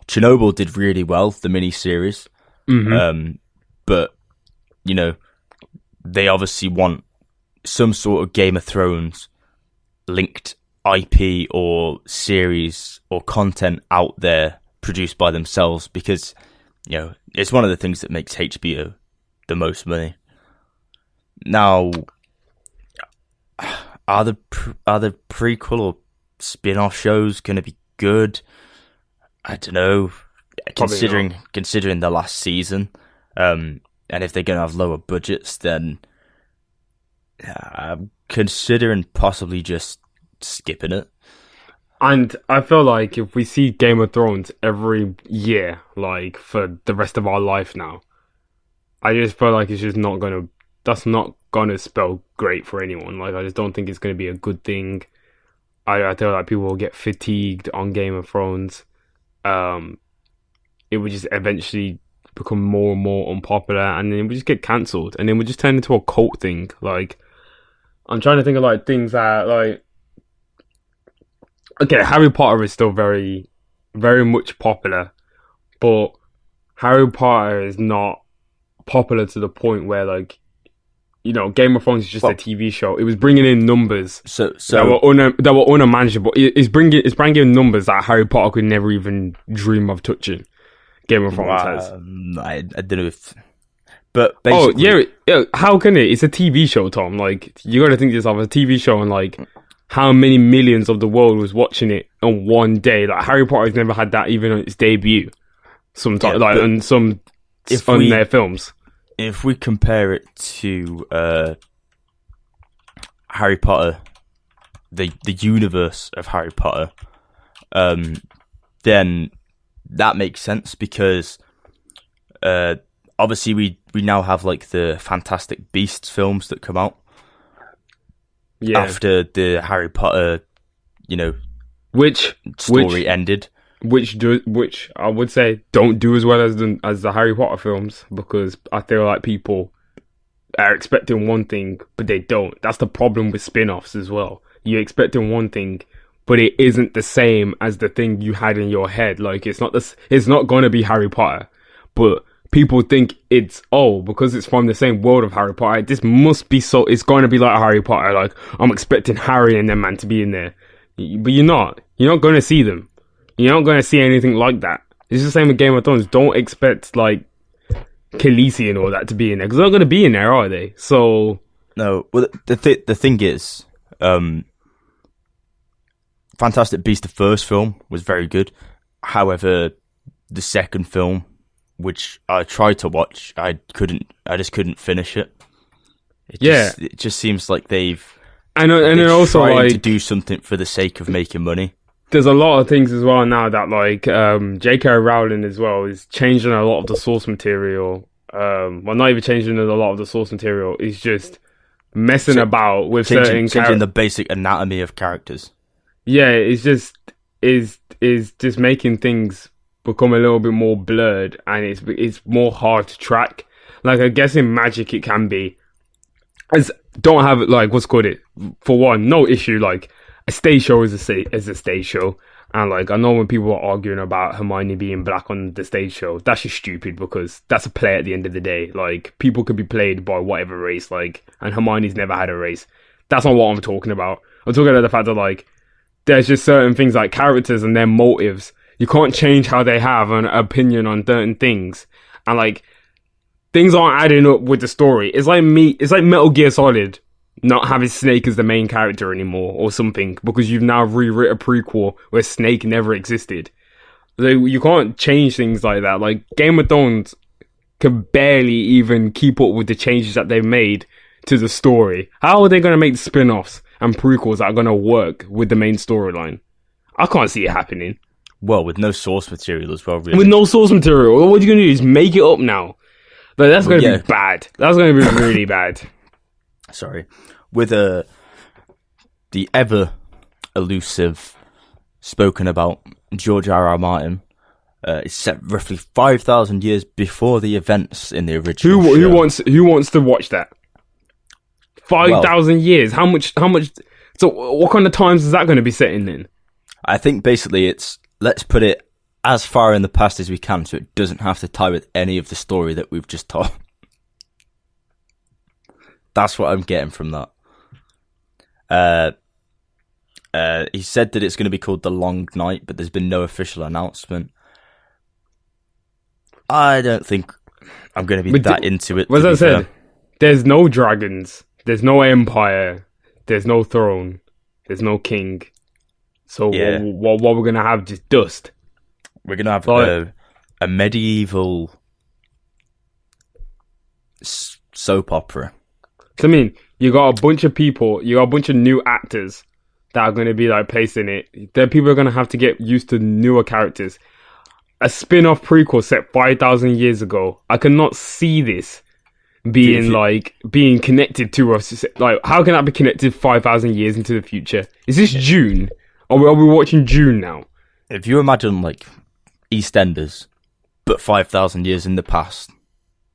Chernobyl did really well, the miniseries. Mm-hmm. But, you know, they obviously want some sort of Game of Thrones linked IP or series or content out there produced by themselves, because, you know, it's one of the things that makes HBO the most money. Now, are the prequel or spin-off shows going to be good? I don't know. Considering the last season, and if they're going to have lower budgets, then I'm considering possibly just skipping it. And I feel like if we see Game of Thrones every year, like for the rest of our life now, I just feel like it's just not gonna. That's not gonna spell great for anyone. Like I just don't think it's gonna be a good thing. I feel like people will get fatigued on Game of Thrones. It would just eventually become more and more unpopular, and then it would just get cancelled, and then it would just turn into a cult thing. Like I'm trying to think of like things that like. Okay, Harry Potter is still very, very much popular, but Harry Potter is not popular to the point where, like, you know, Game of Thrones is just a TV show. It was bringing in numbers that were unmanageable. It's bringing in numbers that Harry Potter could never even dream of touching. Game of Thrones has. I don't know if, but basically, how can it? It's a TV show, Tom. Like, you got to think this of a TV show and like. How many millions of the world was watching it on one day? Like Harry Potter has never had that even on its debut. Sometimes, like on some on their films. If we compare it to Harry Potter, the universe of Harry Potter, then that makes sense because obviously we now have like the Fantastic Beasts films that come out. Yeah. After the Harry Potter, you know, story ended, which I would say don't do as well as the Harry Potter films because I feel like people are expecting one thing but they don't. That's the problem with spin-offs as well. You're expecting one thing, but it isn't the same as the thing you had in your head. Like it's not going to be Harry Potter, but people think because it's from the same world of Harry Potter, this must be it's going to be like Harry Potter. Like, I'm expecting Harry and them man to be in there. But you're not going to see them. You're not going to see anything like that. It's the same with Game of Thrones. Don't expect, like, Khaleesi and all that to be in there. Because they're not going to be in there, are they? So... No, well, the thing is, Fantastic Beasts, the first film, was very good. However, the second film, which I tried to watch, I just couldn't finish it. It just seems like they're also trying like to do something for the sake of making money. There's a lot of things as well now that like J.K. Rowling as well is changing a lot of the source material. Not even changing a lot of the source material. It's just messing about with changing the basic anatomy of characters. Yeah, it's just making things become a little bit more blurred, and it's more hard to track. Like I guess in Magic it can be. Don't have it like what's called it. For one, no issue. Like a stage show is a stage show, and like I know when people are arguing about Hermione being black on the stage show, that's just stupid because that's a play at the end of the day. Like people could be played by whatever race, like, and Hermione's never had a race. That's not what I'm talking about. I'm talking about the fact that like there's just certain things like characters and their motives. You can't change how they have an opinion on certain things. And, like, things aren't adding up with the story. It's like Metal Gear Solid not having Snake as the main character anymore or something because you've now rewritten a prequel where Snake never existed. Like, you can't change things like that. Like, Game of Thrones can barely even keep up with the changes that they've made to the story. How are they going to make spin-offs and prequels that are going to work with the main storyline? I can't see it happening. Well, with no source material as well, really. With no source material, what you're going to do is make it up now. Like, that's going to be bad. That's going to be really bad. Sorry. With the ever elusive, spoken about George R.R. Martin, it's set roughly 5,000 years before the events in the original show. Who wants to watch that? 5,000 years? How much? So, what kind of times is that going to be set in then? I think basically let's put it as far in the past as we can so it doesn't have to tie with any of the story that we've just told. That's what I'm getting from that. He said that it's going to be called The Long Night, but there's been no official announcement. I don't think I'm going to be that into it. As I said, there's no dragons, there's no empire, there's no throne, there's no king. So what we're going to have just dust. We're going to have a medieval soap opera. So, I mean, you got a bunch of people, you got a bunch of new actors that are going to be like placed in it. Then people are going to have to get used to newer characters. A spin-off prequel set 5,000 years ago. I cannot see this being connected to us. Like, how can that be connected 5,000 years into the future? Is this June? Are we watching June now? If you imagine like EastEnders, but 5,000 years in the past,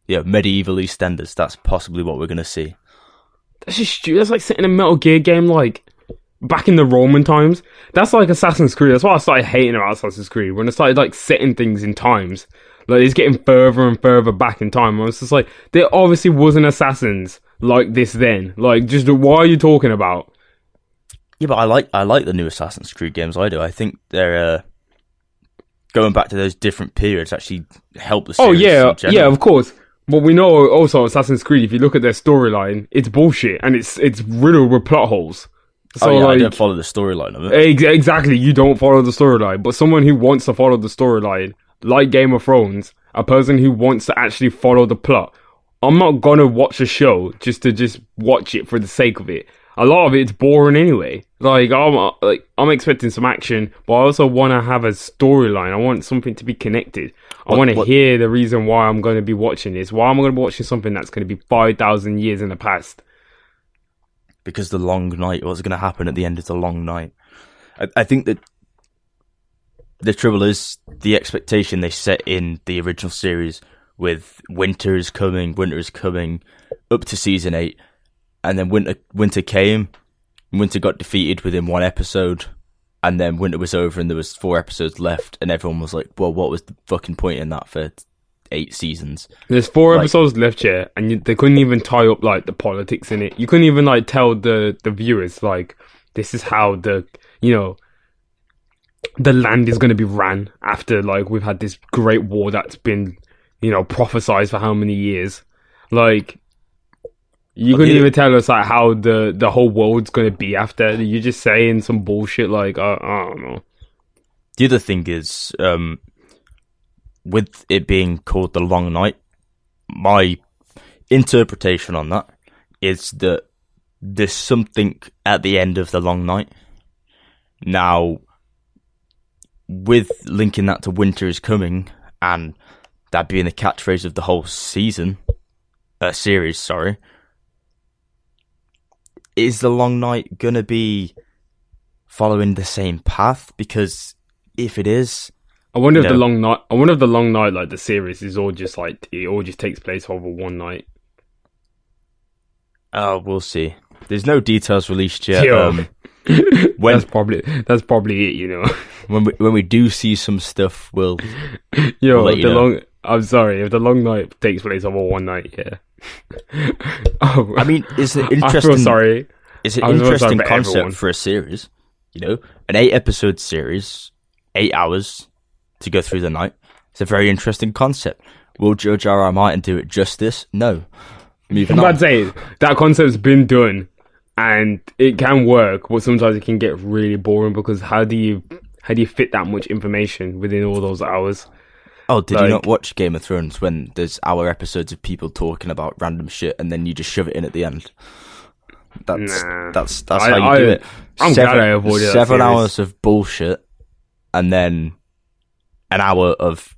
medieval EastEnders, that's possibly what we're going to see. That's just stupid. That's like setting a Metal Gear game like back in the Roman times. That's like Assassin's Creed. That's why I started hating about Assassin's Creed, when I started like setting things in times. Like, it's getting further and further back in time. I was just like, there obviously wasn't assassins like this then. Like, just what are you talking about? Yeah, but I like the new Assassin's Creed games. I do. I think they're going back to those different periods actually help the series. Oh yeah, of course. But we know also Assassin's Creed, if you look at their storyline, it's bullshit and it's riddled with plot holes. So I don't follow the storyline of it. Exactly, you don't follow the storyline. But someone who wants to follow the storyline, like Game of Thrones, a person who wants to actually follow the plot, I'm not gonna watch a show just to watch it for the sake of it. A lot of it's boring anyway. I'm expecting some action, but I also want to have a storyline. I want something to be connected. I want to hear the reason why I'm going to be watching this. Why am I going to be watching something that's going to be 5,000 years in the past? Because the long night, what's going to happen at the end of the long night? I think that the trouble is the expectation they set in the original series with winter is coming up to season 8, and then winter came, winter got defeated within one episode, and then winter was over and there was 4 episodes left, and everyone was like, well, what was the fucking point in that for 8 seasons? There's 4 episodes left here, and they couldn't even tie up like the politics in it. You couldn't even like tell the viewers like, this is how the land is going to be ran after like we've had this great war that's been prophesized for how many years. Like, you couldn't even tell us like how the whole world's going to be after. You're just saying some bullshit like, I don't know. The other thing is, with it being called The Long Night, my interpretation on that is that there's something at the end of The Long Night. Now, with linking that to winter is coming, and that being the catchphrase of the whole series, is the long night gonna be following the same path? Because if it is, I wonder if the long night, like the series, is all just like it all just takes place over one night. We'll see. There's no details released yet. That's probably it. When we do see some stuff, we'll let you know. I'm sorry, if the long night takes place over one night, yeah. I mean, it's an interesting. I feel sorry. It's an interesting concept for a series. An 8-episode series, 8 hours to go through the night. It's a very interesting concept. Will George R.R. Martin do it justice? No. Moving on. I'm about to say that concept's been done, and it can work, but sometimes it can get really boring because how do you fit that much information within all those hours? Oh, did you not watch Game of Thrones when there's hour episodes of people talking about random shit and then you just shove it in at the end? That's how you do it. I'm glad I avoided that 7 hours of bullshit and then an hour of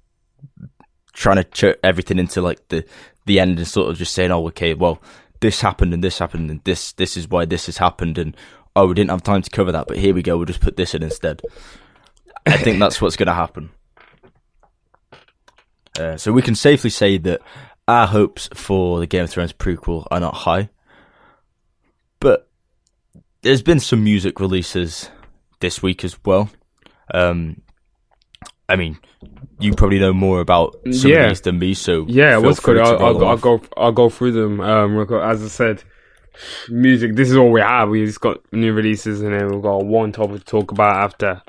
trying to churn everything into like the end and sort of just saying, oh, okay, well, this happened and this happened and this is why this has happened, and oh, we didn't have time to cover that, but here we go, we'll just put this in instead. I think that's what's going to happen. So we can safely say that our hopes for the Game of Thrones prequel are not high. But there's been some music releases this week as well. I mean, you probably know more about some of these than me, so what's good? I'll go through them. As I said, music. This is all we have. We just got new releases, and then we've got one topic to talk about after.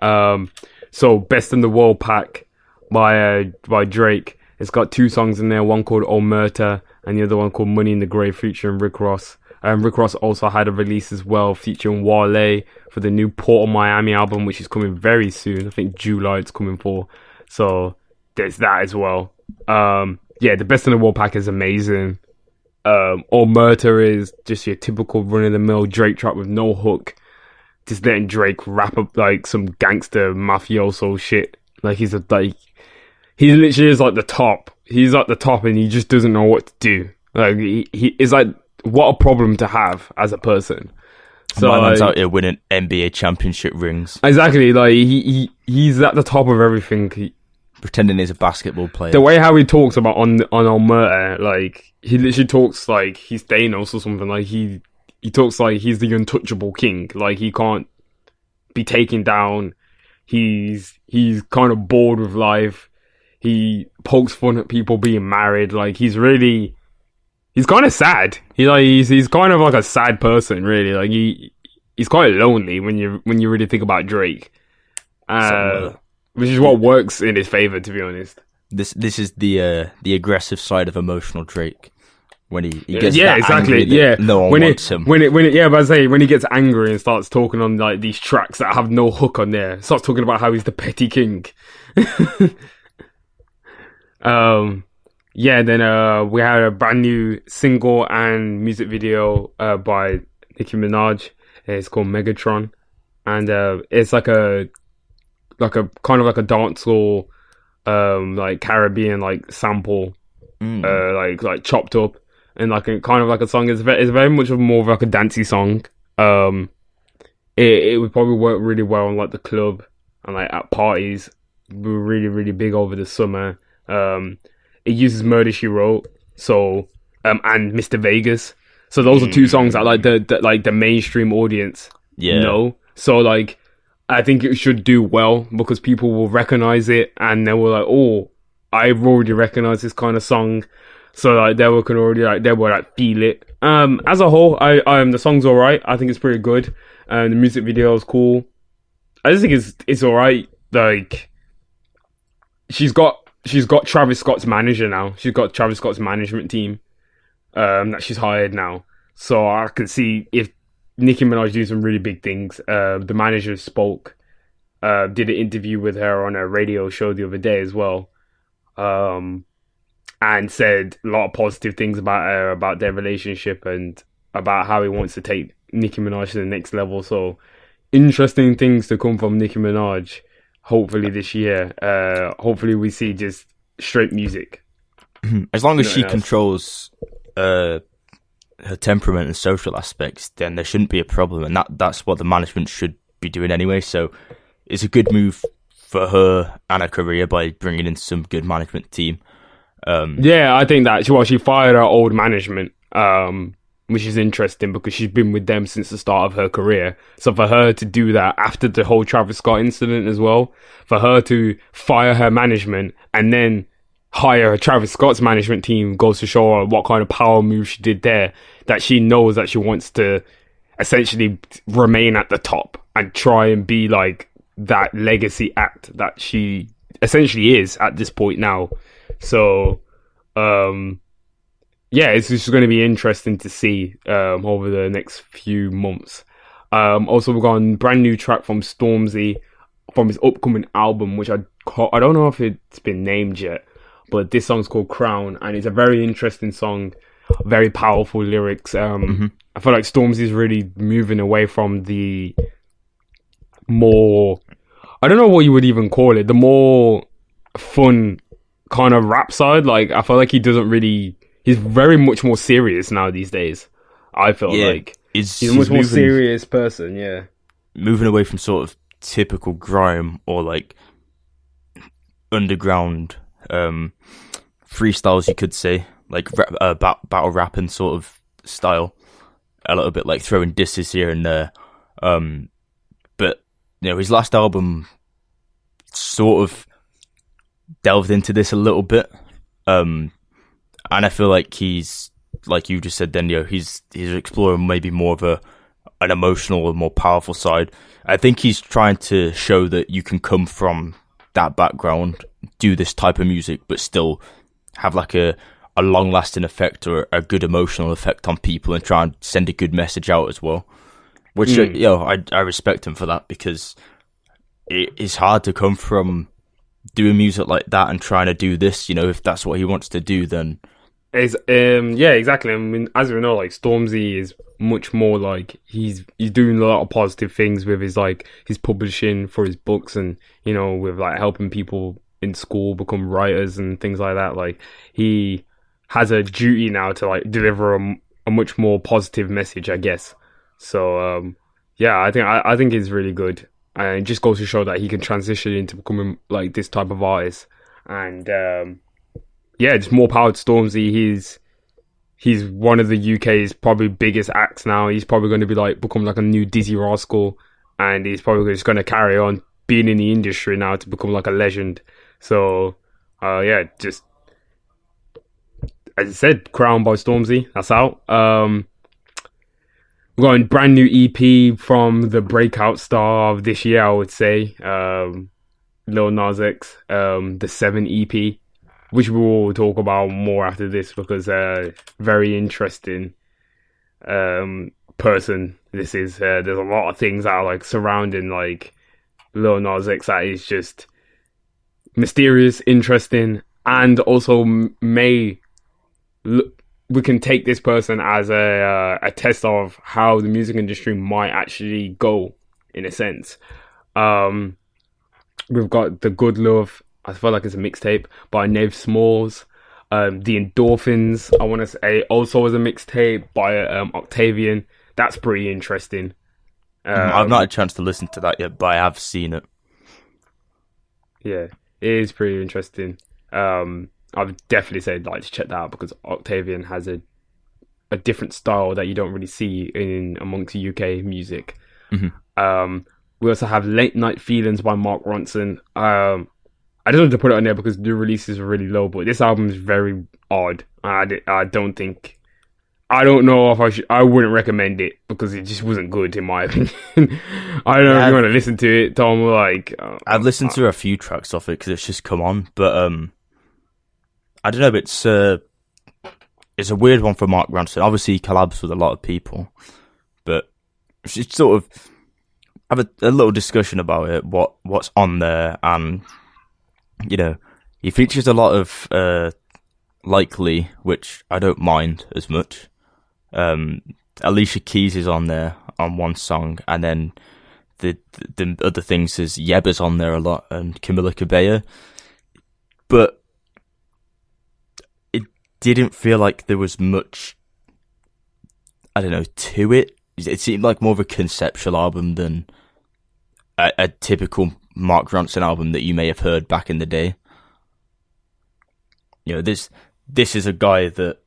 So, Best in the World pack by Drake. It's got 2 songs in there, one called Omerta and the other one called Money in the Grave featuring Rick Ross. Rick Ross also had a release as well featuring Wale for the new Port of Miami album, which is coming very soon. I think July it's coming for. So there's that as well. The Best in the World pack is amazing. Or Murder is just your typical run-of-the-mill Drake track with no hook. Just letting Drake rap up like some gangster mafioso shit. Like he literally is like the top. He's like the top, and he just doesn't know what to do. Like he is like, what a problem to have as a person. So my man's out here winning NBA championship rings. Exactly, like he's at the top of everything. Pretending he's a basketball player. The way how he talks about on Murder, like he literally talks like he's Thanos or something. Like he talks like he's the untouchable king. Like he can't be taken down. He's kind of bored with life. He pokes fun at people being married. Like he's kind of sad. He's kind of like a sad person, really. Like he's quite lonely when you really think about Drake. Which is what works in his favor, to be honest. This is the aggressive side of emotional Drake. When he gets exactly, angry, no one wants him. When he gets angry and starts talking on like these tracks that have no hook on there, starts talking about how he's the petty king. Then we had a brand new single and music video by Nicki Minaj. It's called Megatron, and it's like a kind of like a dancehall, like Caribbean like sample, like chopped up, and like a kind of like a song. It's very much more of like a dancey song. It would probably work really well on like the club and like at parties. We were really, really big over the summer. It uses Murder She Wrote, so and Mr. Vegas. So those are two songs that like the mainstream audience know. So like I think it should do well because people will recognize it, and they were like, "Oh, I've already recognized this kind of song." So like they will feel it. As a whole, the song's alright. I think it's pretty good. The music video is cool. I just think it's alright. Like she's got Travis Scott's manager now. She's got Travis Scott's management team that she's hired now. So I can see if Nicki Minaj do some really big things. The manager spoke, did an interview with her on a radio show the other day as well, and said a lot of positive things about her, about their relationship, and about how he wants to take Nicki Minaj to the next level. So interesting things to come from Nicki Minaj. Hopefully this year. Hopefully we see just straight music. As long as she controls her temperament and social aspects, then there shouldn't be a problem, and that's what the management should be doing anyway. So it's a good move for her and her career by bringing in some good management team. I think that she fired her old management, which is interesting because she's been with them since the start of her career. So for her to do that after the whole Travis Scott incident as well, for her to fire her management and then hire Travis Scott's management team goes to show her what kind of power move she did there, that she knows that she wants to essentially remain at the top and try and be like that legacy act that she essentially is at this point now. So, it's just going to be interesting to see over the next few months. Also, we've got a brand new track from Stormzy from his upcoming album, which I don't know if it's been named yet, but this song's called Crown, and it's a very interesting song, very powerful lyrics. I feel like Stormzy's really moving away from the more, I don't know what you would even call it, the more fun kind of rap side. Like I feel like he's very much more serious now these days. I feel like he's a much more serious person. Moving away from sort of typical grime or like underground freestyles, you could say, like battle rapping sort of style, a little bit like throwing disses here and there. But his last album sort of delved into this a little bit, and I feel like he's, like you just said then, he's exploring maybe more of an emotional or more powerful side. I think he's trying to show that you can come from that background, do this type of music, but still have like a long-lasting effect or a good emotional effect on people, and try and send a good message out as well. Which I respect him for that, because it's hard to come from doing music like that and trying to do this. If that's what he wants to do, then It's yeah, exactly. I mean, as we know, like Stormzy is much more like he's doing a lot of positive things with his publishing for his books, and with like helping people in school become writers and things like that. Like he has a duty now to like deliver a much more positive message, I guess. So yeah, I think it's really good, and it just goes to show that he can transition into becoming like this type of artist. And yeah, just more power to Stormzy. He's one of the UK's probably biggest acts now. He's probably going to be like become like a new Dizzy Rascal, and he's probably just going to carry on being in the industry now to become like a legend. So yeah, just as I said, Crown by Stormzy. That's out. We've got a brand new EP from the breakout star of this year, I would say, Lil Nas X, the 7 EP, which we will talk about more after this because very interesting person this is. There's a lot of things that are like surrounding like Lil Nas X that is just mysterious, interesting, and also we can take this person as a test of how the music industry might actually go, in a sense. We've got The Good Love. I feel like it's a mixtape by Nave Smalls. The Endorphins, I want to say, also is a mixtape by Octavian. That's pretty interesting. I've not had a chance to listen to that yet, but I have seen it. Yeah, it is pretty interesting. I would definitely say I'd like to check that out because Octavian has a different style that you don't really see in amongst UK music. Mm-hmm. We also have Late Night Feelings by Mark Ronson. I just wanted to put it on there because the releases are really low, but this album is very odd. I don't know if I wouldn't recommend it because it just wasn't good in my opinion. I don't know if you want to listen to it, Tom. I've listened to a few tracks off it because it's just come on, but I don't know. It's a weird one for Mark Ronson. Obviously, he collabs with a lot of people, but it's sort of have a little discussion about it. What's on there, and he features a lot of Likely, which I don't mind as much. Alicia Keys is on there on one song, and then the other things is Yeba's on there a lot, and Camila Cabello, but it didn't feel like there was much, I don't know, to it. It seemed like more of a conceptual album than a typical Mark Ronson album that you may have heard back in the day. This is a guy that,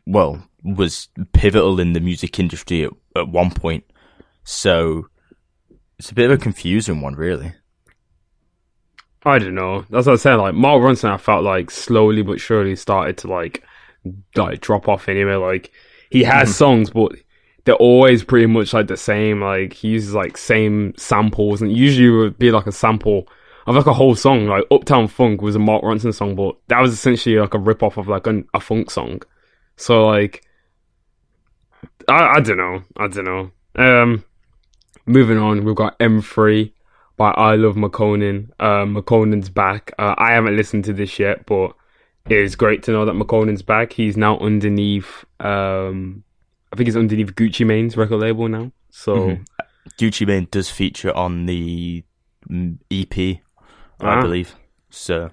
well, was pivotal in the music industry at one point. So it's a bit of a confusing one, really. I don't know. That's what I was saying. Like Mark Ronson, I felt like slowly but surely started to like drop off anyway. Like he has songs, but they're always pretty much like the same. Like he uses like same samples, and usually it would be like a sample of like a whole song. Like Uptown Funk was a Mark Ronson song, but that was essentially like a rip off of like a funk song. So like, I don't know. Moving on, we've got M3 by I Love McConan. McConan's back. I haven't listened to this yet, but it is great to know that McConan's back. He's now underneath, I think he's underneath Gucci Mane's record label now. So Gucci Mane does feature on the EP, I believe. So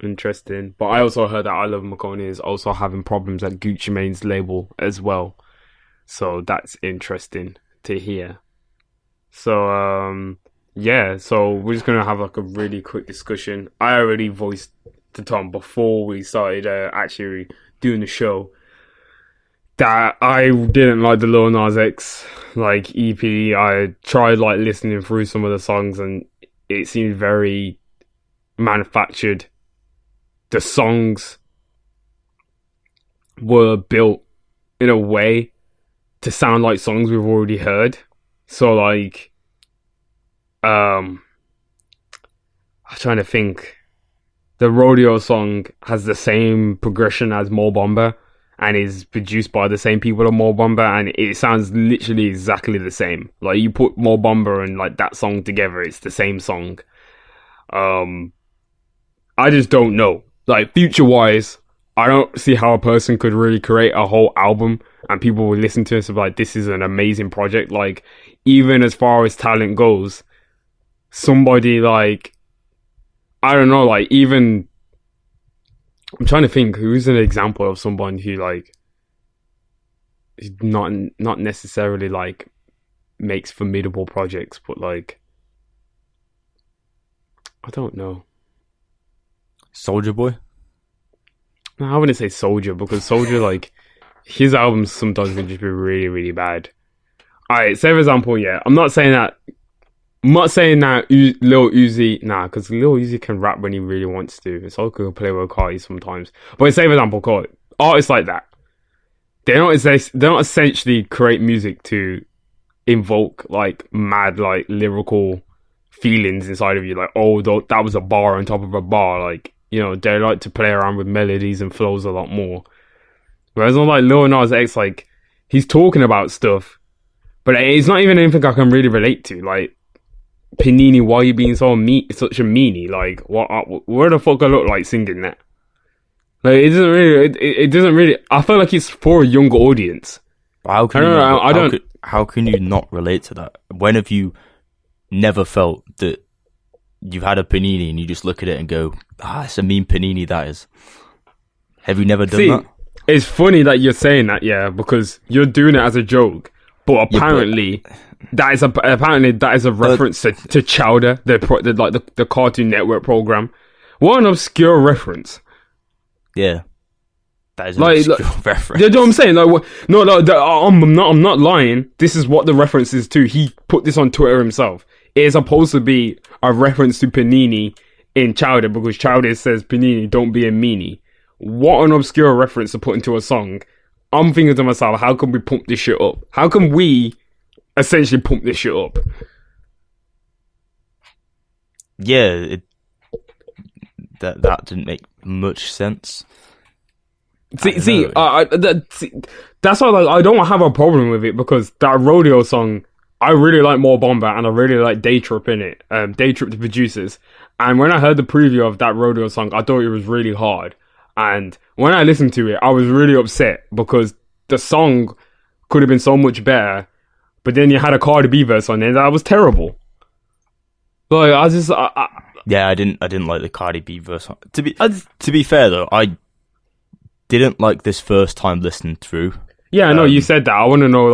interesting. But I also heard that I Love McConan is also having problems at Gucci Mane's label as well. So that's interesting to hear. So yeah, so we're just gonna have like a really quick discussion. I already voiced to Tom before we started actually doing the show that I didn't like the Lil Nas X like EP. I tried like listening through some of the songs and it seemed very manufactured. The songs were built in a way to sound like songs we've already heard. So like, I'm trying to think. The Rodeo song has the same progression as Mo Bamba and is produced by the same people as Mo Bamba, and it sounds literally exactly the same. Like you put Mo Bamba and like that song together, it's the same song. I just don't know. Like future wise, I don't see how a person could really create a whole album and people will listen to it and be like, this is an amazing project. Like, even as far as talent goes, somebody like, I don't know, like, even, I'm trying to think, who's an example of someone who, like, is not necessarily, like, makes formidable projects, but, like, I don't know. Soulja Boy? No, I wouldn't say Soulja, because Soulja, like, his albums sometimes can just be really, really bad. Alright, say for example, yeah, I'm not saying that Lil Uzi, because Lil Uzi can rap when he really wants to. It's all could play with Cardi sometimes. But say for example, artists like that, they don't essentially create music to invoke like mad like lyrical feelings inside of you. Like, oh, that was a bar on top of a bar. Like, you know, they like to play around with melodies and flows a lot more. Whereas on like Lil Nas X, like, he's talking about stuff, but it's not even anything I can really relate to. Like, Panini, why are you being such a meanie? Like, where the fuck I look like singing that? Like, it doesn't really. I feel like it's for a younger audience. How can you not relate to that? When have you never felt that you've had a panini and you just look at it and go, it's a mean panini that is? Have you never done that? It's funny that you're saying that, yeah, because you're doing it as a joke, but apparently. That is a reference to Chowder, the Cartoon Network program. What an obscure reference! Yeah, that is an obscure reference. You know what I'm saying? Like, I'm not lying. This is what the reference is to. He put this on Twitter himself. It is supposed to be a reference to Panini in Chowder because Chowder says, "Panini, don't be a meanie." What an obscure reference to put into a song. I'm thinking to myself, how can we pump this shit up? How can we essentially pump this shit up? Yeah, that didn't make much sense. That's why, like, I don't have a problem with it because that rodeo song, I really like More Bomber and I really like Day Trip in it. Day Trip, the producers. And when I heard the preview of that rodeo song, I thought it was really hard. And when I listened to it, I was really upset because the song could have been so much better. But then you had a Cardi B verse on there that was terrible. Like, I didn't like the Cardi B verse. To be fair though, I didn't like this first time listening through. Yeah, I know you said that. I want to know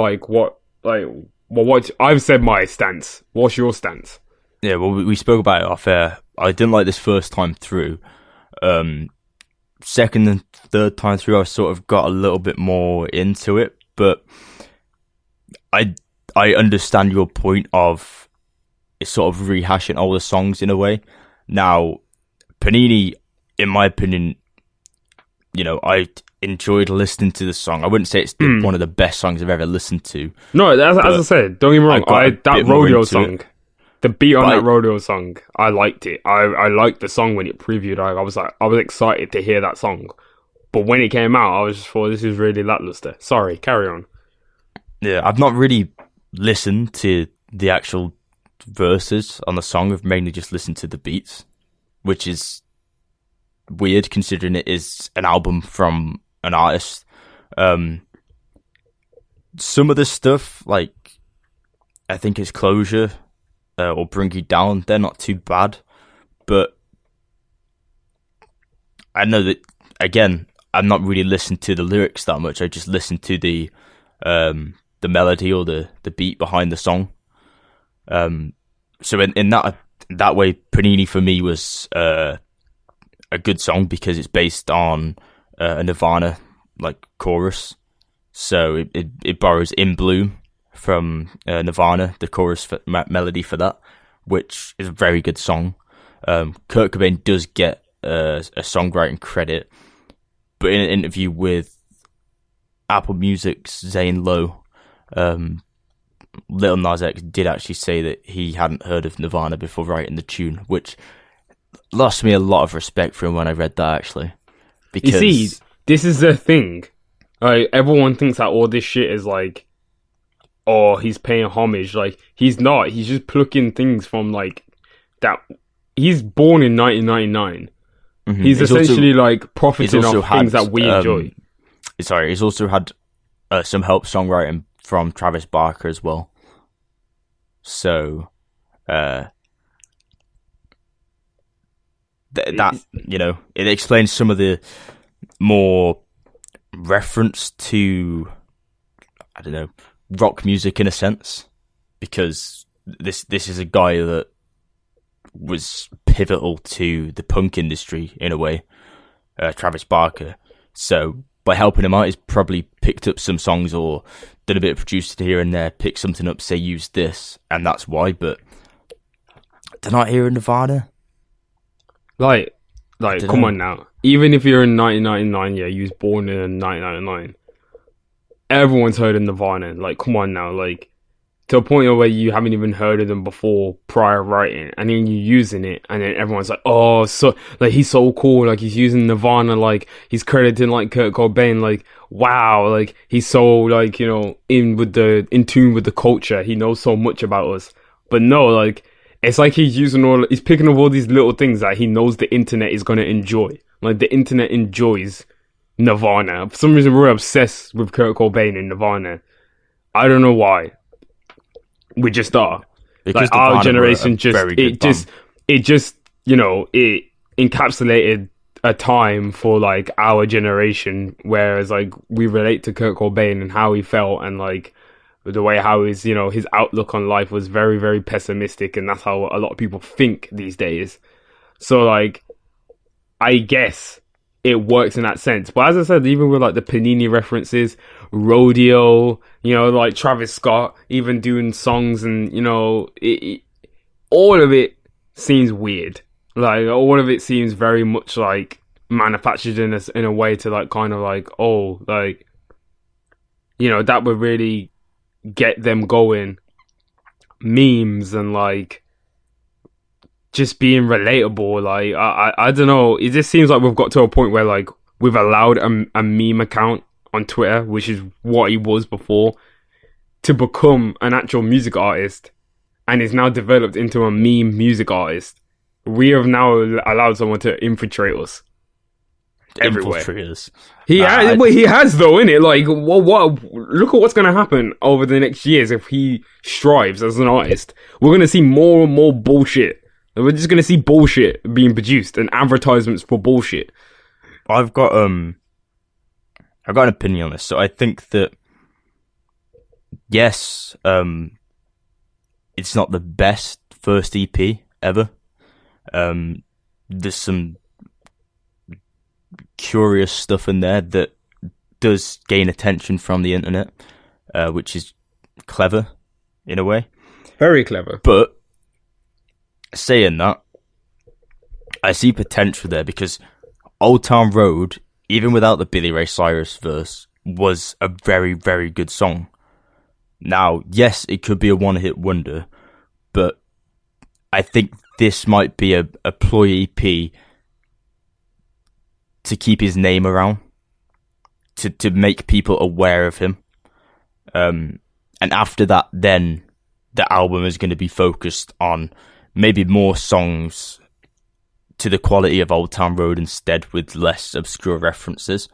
what I've said my stance. What's your stance? Yeah, well, we spoke about it off air. I didn't like this first time through. Second and third time through, I sort of got a little bit more into it, but I understand your point of it's sort of rehashing all the songs in a way. Now, Panini, in my opinion, you know, I enjoyed listening to the song. I wouldn't say it's one of the best songs I've ever listened to. No, as I said, don't get me wrong. That rodeo song, the beat on that rodeo song, I liked it. I liked the song when it previewed. I was excited to hear that song. But when it came out, I was just thought, this is really lackluster. Sorry, carry on. Yeah, I've not really listened to the actual verses on the song. I've mainly just listened to the beats, which is weird considering it is an album from an artist. Some of the stuff, like I think it's Closure or Bring You Down, they're not too bad, but I know that, again, I'm not really listening to the lyrics that much. I just listen to the melody or the beat behind the song. So in that way, Panini for me was a good song because it's based on a Nirvana like chorus. So it borrows In Bloom from Nirvana, the chorus melody for that, which is a very good song. Kurt Cobain does get a songwriting credit, but in an interview with Apple Music's Zane Lowe, Lil Nas X did actually say that he hadn't heard of Nirvana before writing the tune, which lost me a lot of respect for him when I read that, actually. Because you see, this is the thing. Like, everyone thinks that all this shit is like, oh, he's paying homage. Like, he's not. He's just plucking things from, like, that. He's born in 1999. He's essentially like profiting off things that we enjoy. Sorry, he's also had some help songwriting from Travis Barker as well. So, that it explains some of the more reference to, I don't know, rock music in a sense, because this is a guy that was pivotal to the punk industry in a way, Travis Barker. So by helping him out, he's probably picked up some songs or done a bit of producing here and there, picked something up, say use this, and that's why. But they're not here in Nirvana. Like, come on now. Even if you're in 1999, yeah, you was born in 1999. Everyone's heard of Nirvana. Like, come on now. Like, to a point where you haven't even heard of them before prior writing, and then you're using it, and then everyone's like, oh, so, like, he's so cool, like, he's using Nirvana, like, he's crediting, like, Kurt Cobain, like, wow, like, he's so, like, you know, in tune with the culture, he knows so much about us. But no, like, it's like he's picking up all these little things that he knows the internet is going to enjoy. Like, the internet enjoys Nirvana. For some reason, we're obsessed with Kurt Cobain and Nirvana. I don't know why. We just are. Because like our generation it encapsulated a time for like our generation, whereas like we relate to Kurt Cobain and how he felt, and like the way how his outlook on life was very, very pessimistic, and that's how a lot of people think these days. So like, I guess it works in that sense. But as I said, even with like the Panini references, Rodeo, like Travis Scott even doing songs, and all of it seems weird. Like, all of it seems very much like manufactured in a way to like kind of like, oh, like, that would really get them going. Memes and like just being relatable. Like, I don't know. It just seems like we've got to a point where like we've allowed a meme account on Twitter, which is what he was before, to become an actual music artist, and is now developed into a meme music artist. We have now allowed someone to infiltrate us everywhere. Infiltrate us. He has though, innit? Like, what? Look at what's going to happen over the next years if he strives as an artist. We're going to see more and more bullshit. We're just going to see bullshit being produced and advertisements for bullshit. I've got an opinion on this. So I think that, yes, it's not the best first EP ever. There's some curious stuff in there that does gain attention from the internet, which is clever in a way. Very clever. But saying that, I see potential there, because Old Town Road, even without the Billy Ray Cyrus verse, was a very, very good song. Now, yes, it could be a one-hit wonder, but I think this might be a ploy EP to keep his name around, to make people aware of him. And after that, then the album is going to be focused on maybe more songs to the quality of Old Town Road instead, with less obscure references.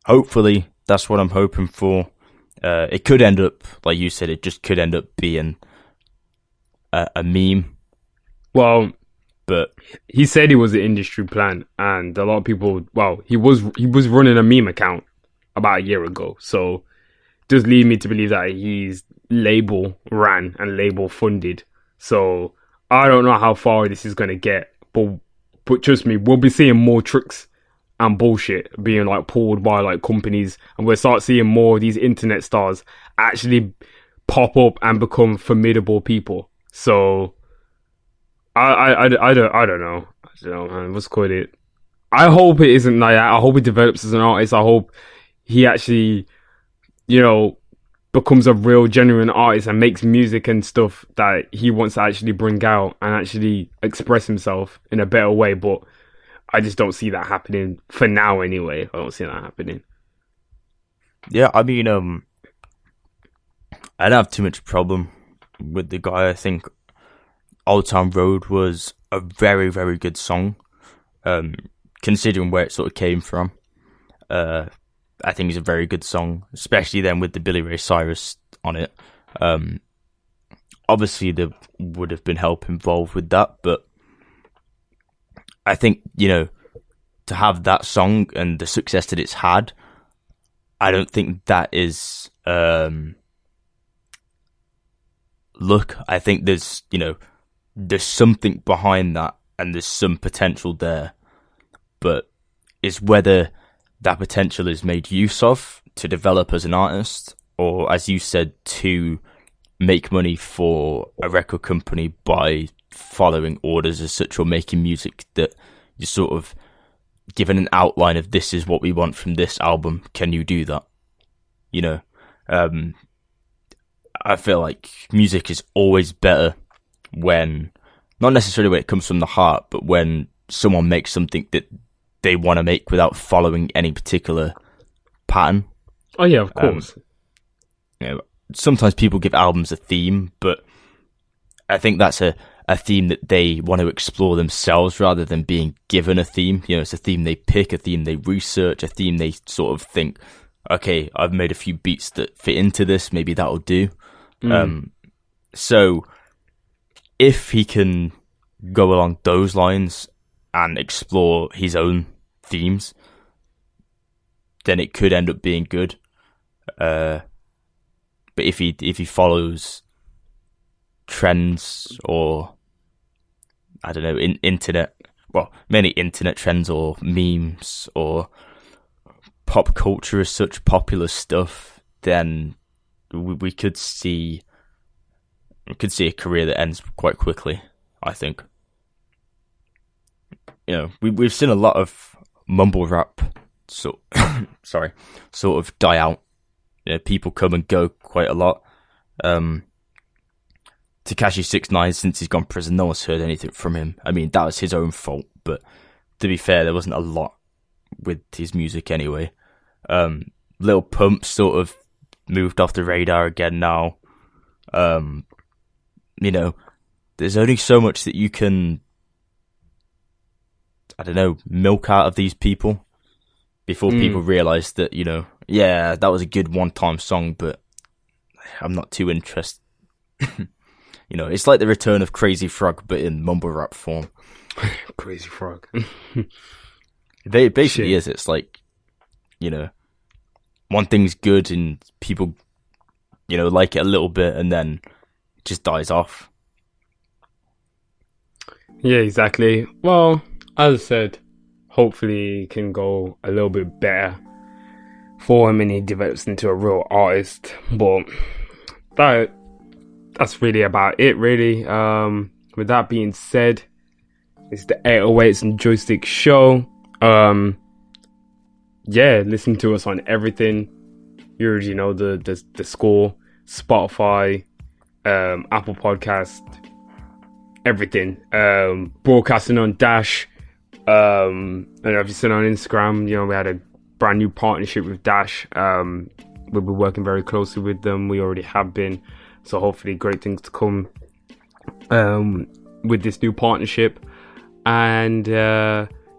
Hopefully, that's what I'm hoping for. It could end up, like you said, it just could end up being a meme. Well, but he said it was an industry plan, and a lot of people, well, he was running a meme account about a year ago, so it does lead me to believe that he's label ran and label funded. So I don't know how far this is going to get, but trust me, we'll be seeing more tricks and bullshit being like pulled by like companies, and we'll start seeing more of these internet stars actually pop up and become formidable people. So I don't know, man. What's called it? I hope it isn't like that. I hope he develops as an artist. I hope he actually, becomes a real genuine artist and makes music and stuff that he wants to actually bring out and actually express himself in a better way. But I just don't see that happening for now anyway. I don't see that happening. Yeah, I mean, I don't have too much problem with the guy. I think Old Town Road was a very, very good song. considering where it sort of came from. I think it's a very good song, especially then with the Billy Ray Cyrus on it. Obviously, there would have been help involved with that, but I think, to have that song and the success that it's had, I don't think that is luck. I think there's something behind that, and there's some potential there, but it's whether that potential is made use of to develop as an artist, or, as you said, to make money for a record company by following orders as such, or making music that you're sort of given an outline of, this is what we want from this album, can you do that? I feel like music is always better when, not necessarily when it comes from the heart, but when someone makes something that they want to make without following any particular pattern. Oh yeah, of course. Sometimes people give albums a theme, but I think that's a theme that they want to explore themselves rather than being given a theme. It's a theme they pick, a theme they research, a theme they sort of think, okay, I've made a few beats that fit into this, maybe that'll do. So if he can go along those lines and explore his own themes, then it could end up being good. But if he follows trends, or I don't know, mainly internet trends or memes or pop culture as such, popular stuff, then we could see a career that ends quite quickly, I think. We've seen a lot of mumble rap sort of die out. People come and go quite a lot. Tekashi 6ix9ine, since he's gone to prison, no one's heard anything from him. I mean, that was his own fault, but to be fair, there wasn't a lot with his music anyway. Lil Pump sort of moved off the radar again now. There's only so much that you can, I don't know, milk out of these people before people realise that, yeah, that was a good one-time song, but I'm not too interested. It's like the return of Crazy Frog, but in mumble rap form. Crazy Frog. It basically is. It's like, one thing's good and people, like it a little bit, and then it just dies off. Yeah, exactly. Well, as I said, hopefully it can go a little bit better for him and he develops into a real artist. But that's really about it, really. With that being said, it's the 808s and Joysticks show. Listen to us on everything. You already know the score. Spotify, Apple Podcast, everything. Broadcasting on Dash, and obviously on Instagram. We had a brand new partnership with Dash. We'll be working very closely with them. We already have been, so hopefully great things to come with this new partnership. And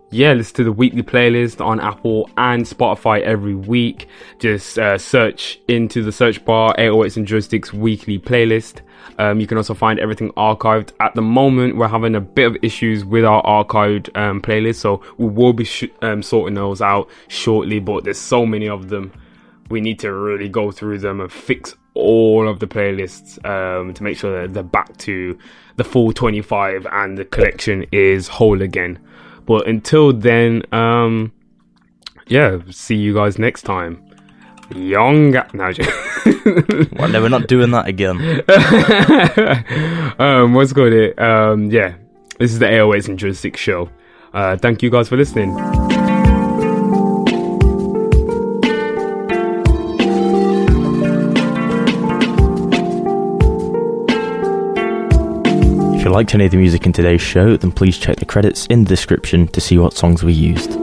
listen to the weekly playlist on Apple and Spotify every week. Just search into the search bar 808s and Joysticks weekly playlist. You can also find everything archived. At the moment, we're having a bit of issues with our archived playlist, so we will be sorting those out shortly, but there's so many of them. We need to really go through them and fix all of the playlists to make sure that they're back to the full 25 and the collection is whole again. But until then, see you guys next time. Well, no, we're not doing that again. What's good? This is the 808s and Joysticks show. Thank you guys for listening. If you liked any of the music in today's show, then please check the credits in the description to see what songs we used.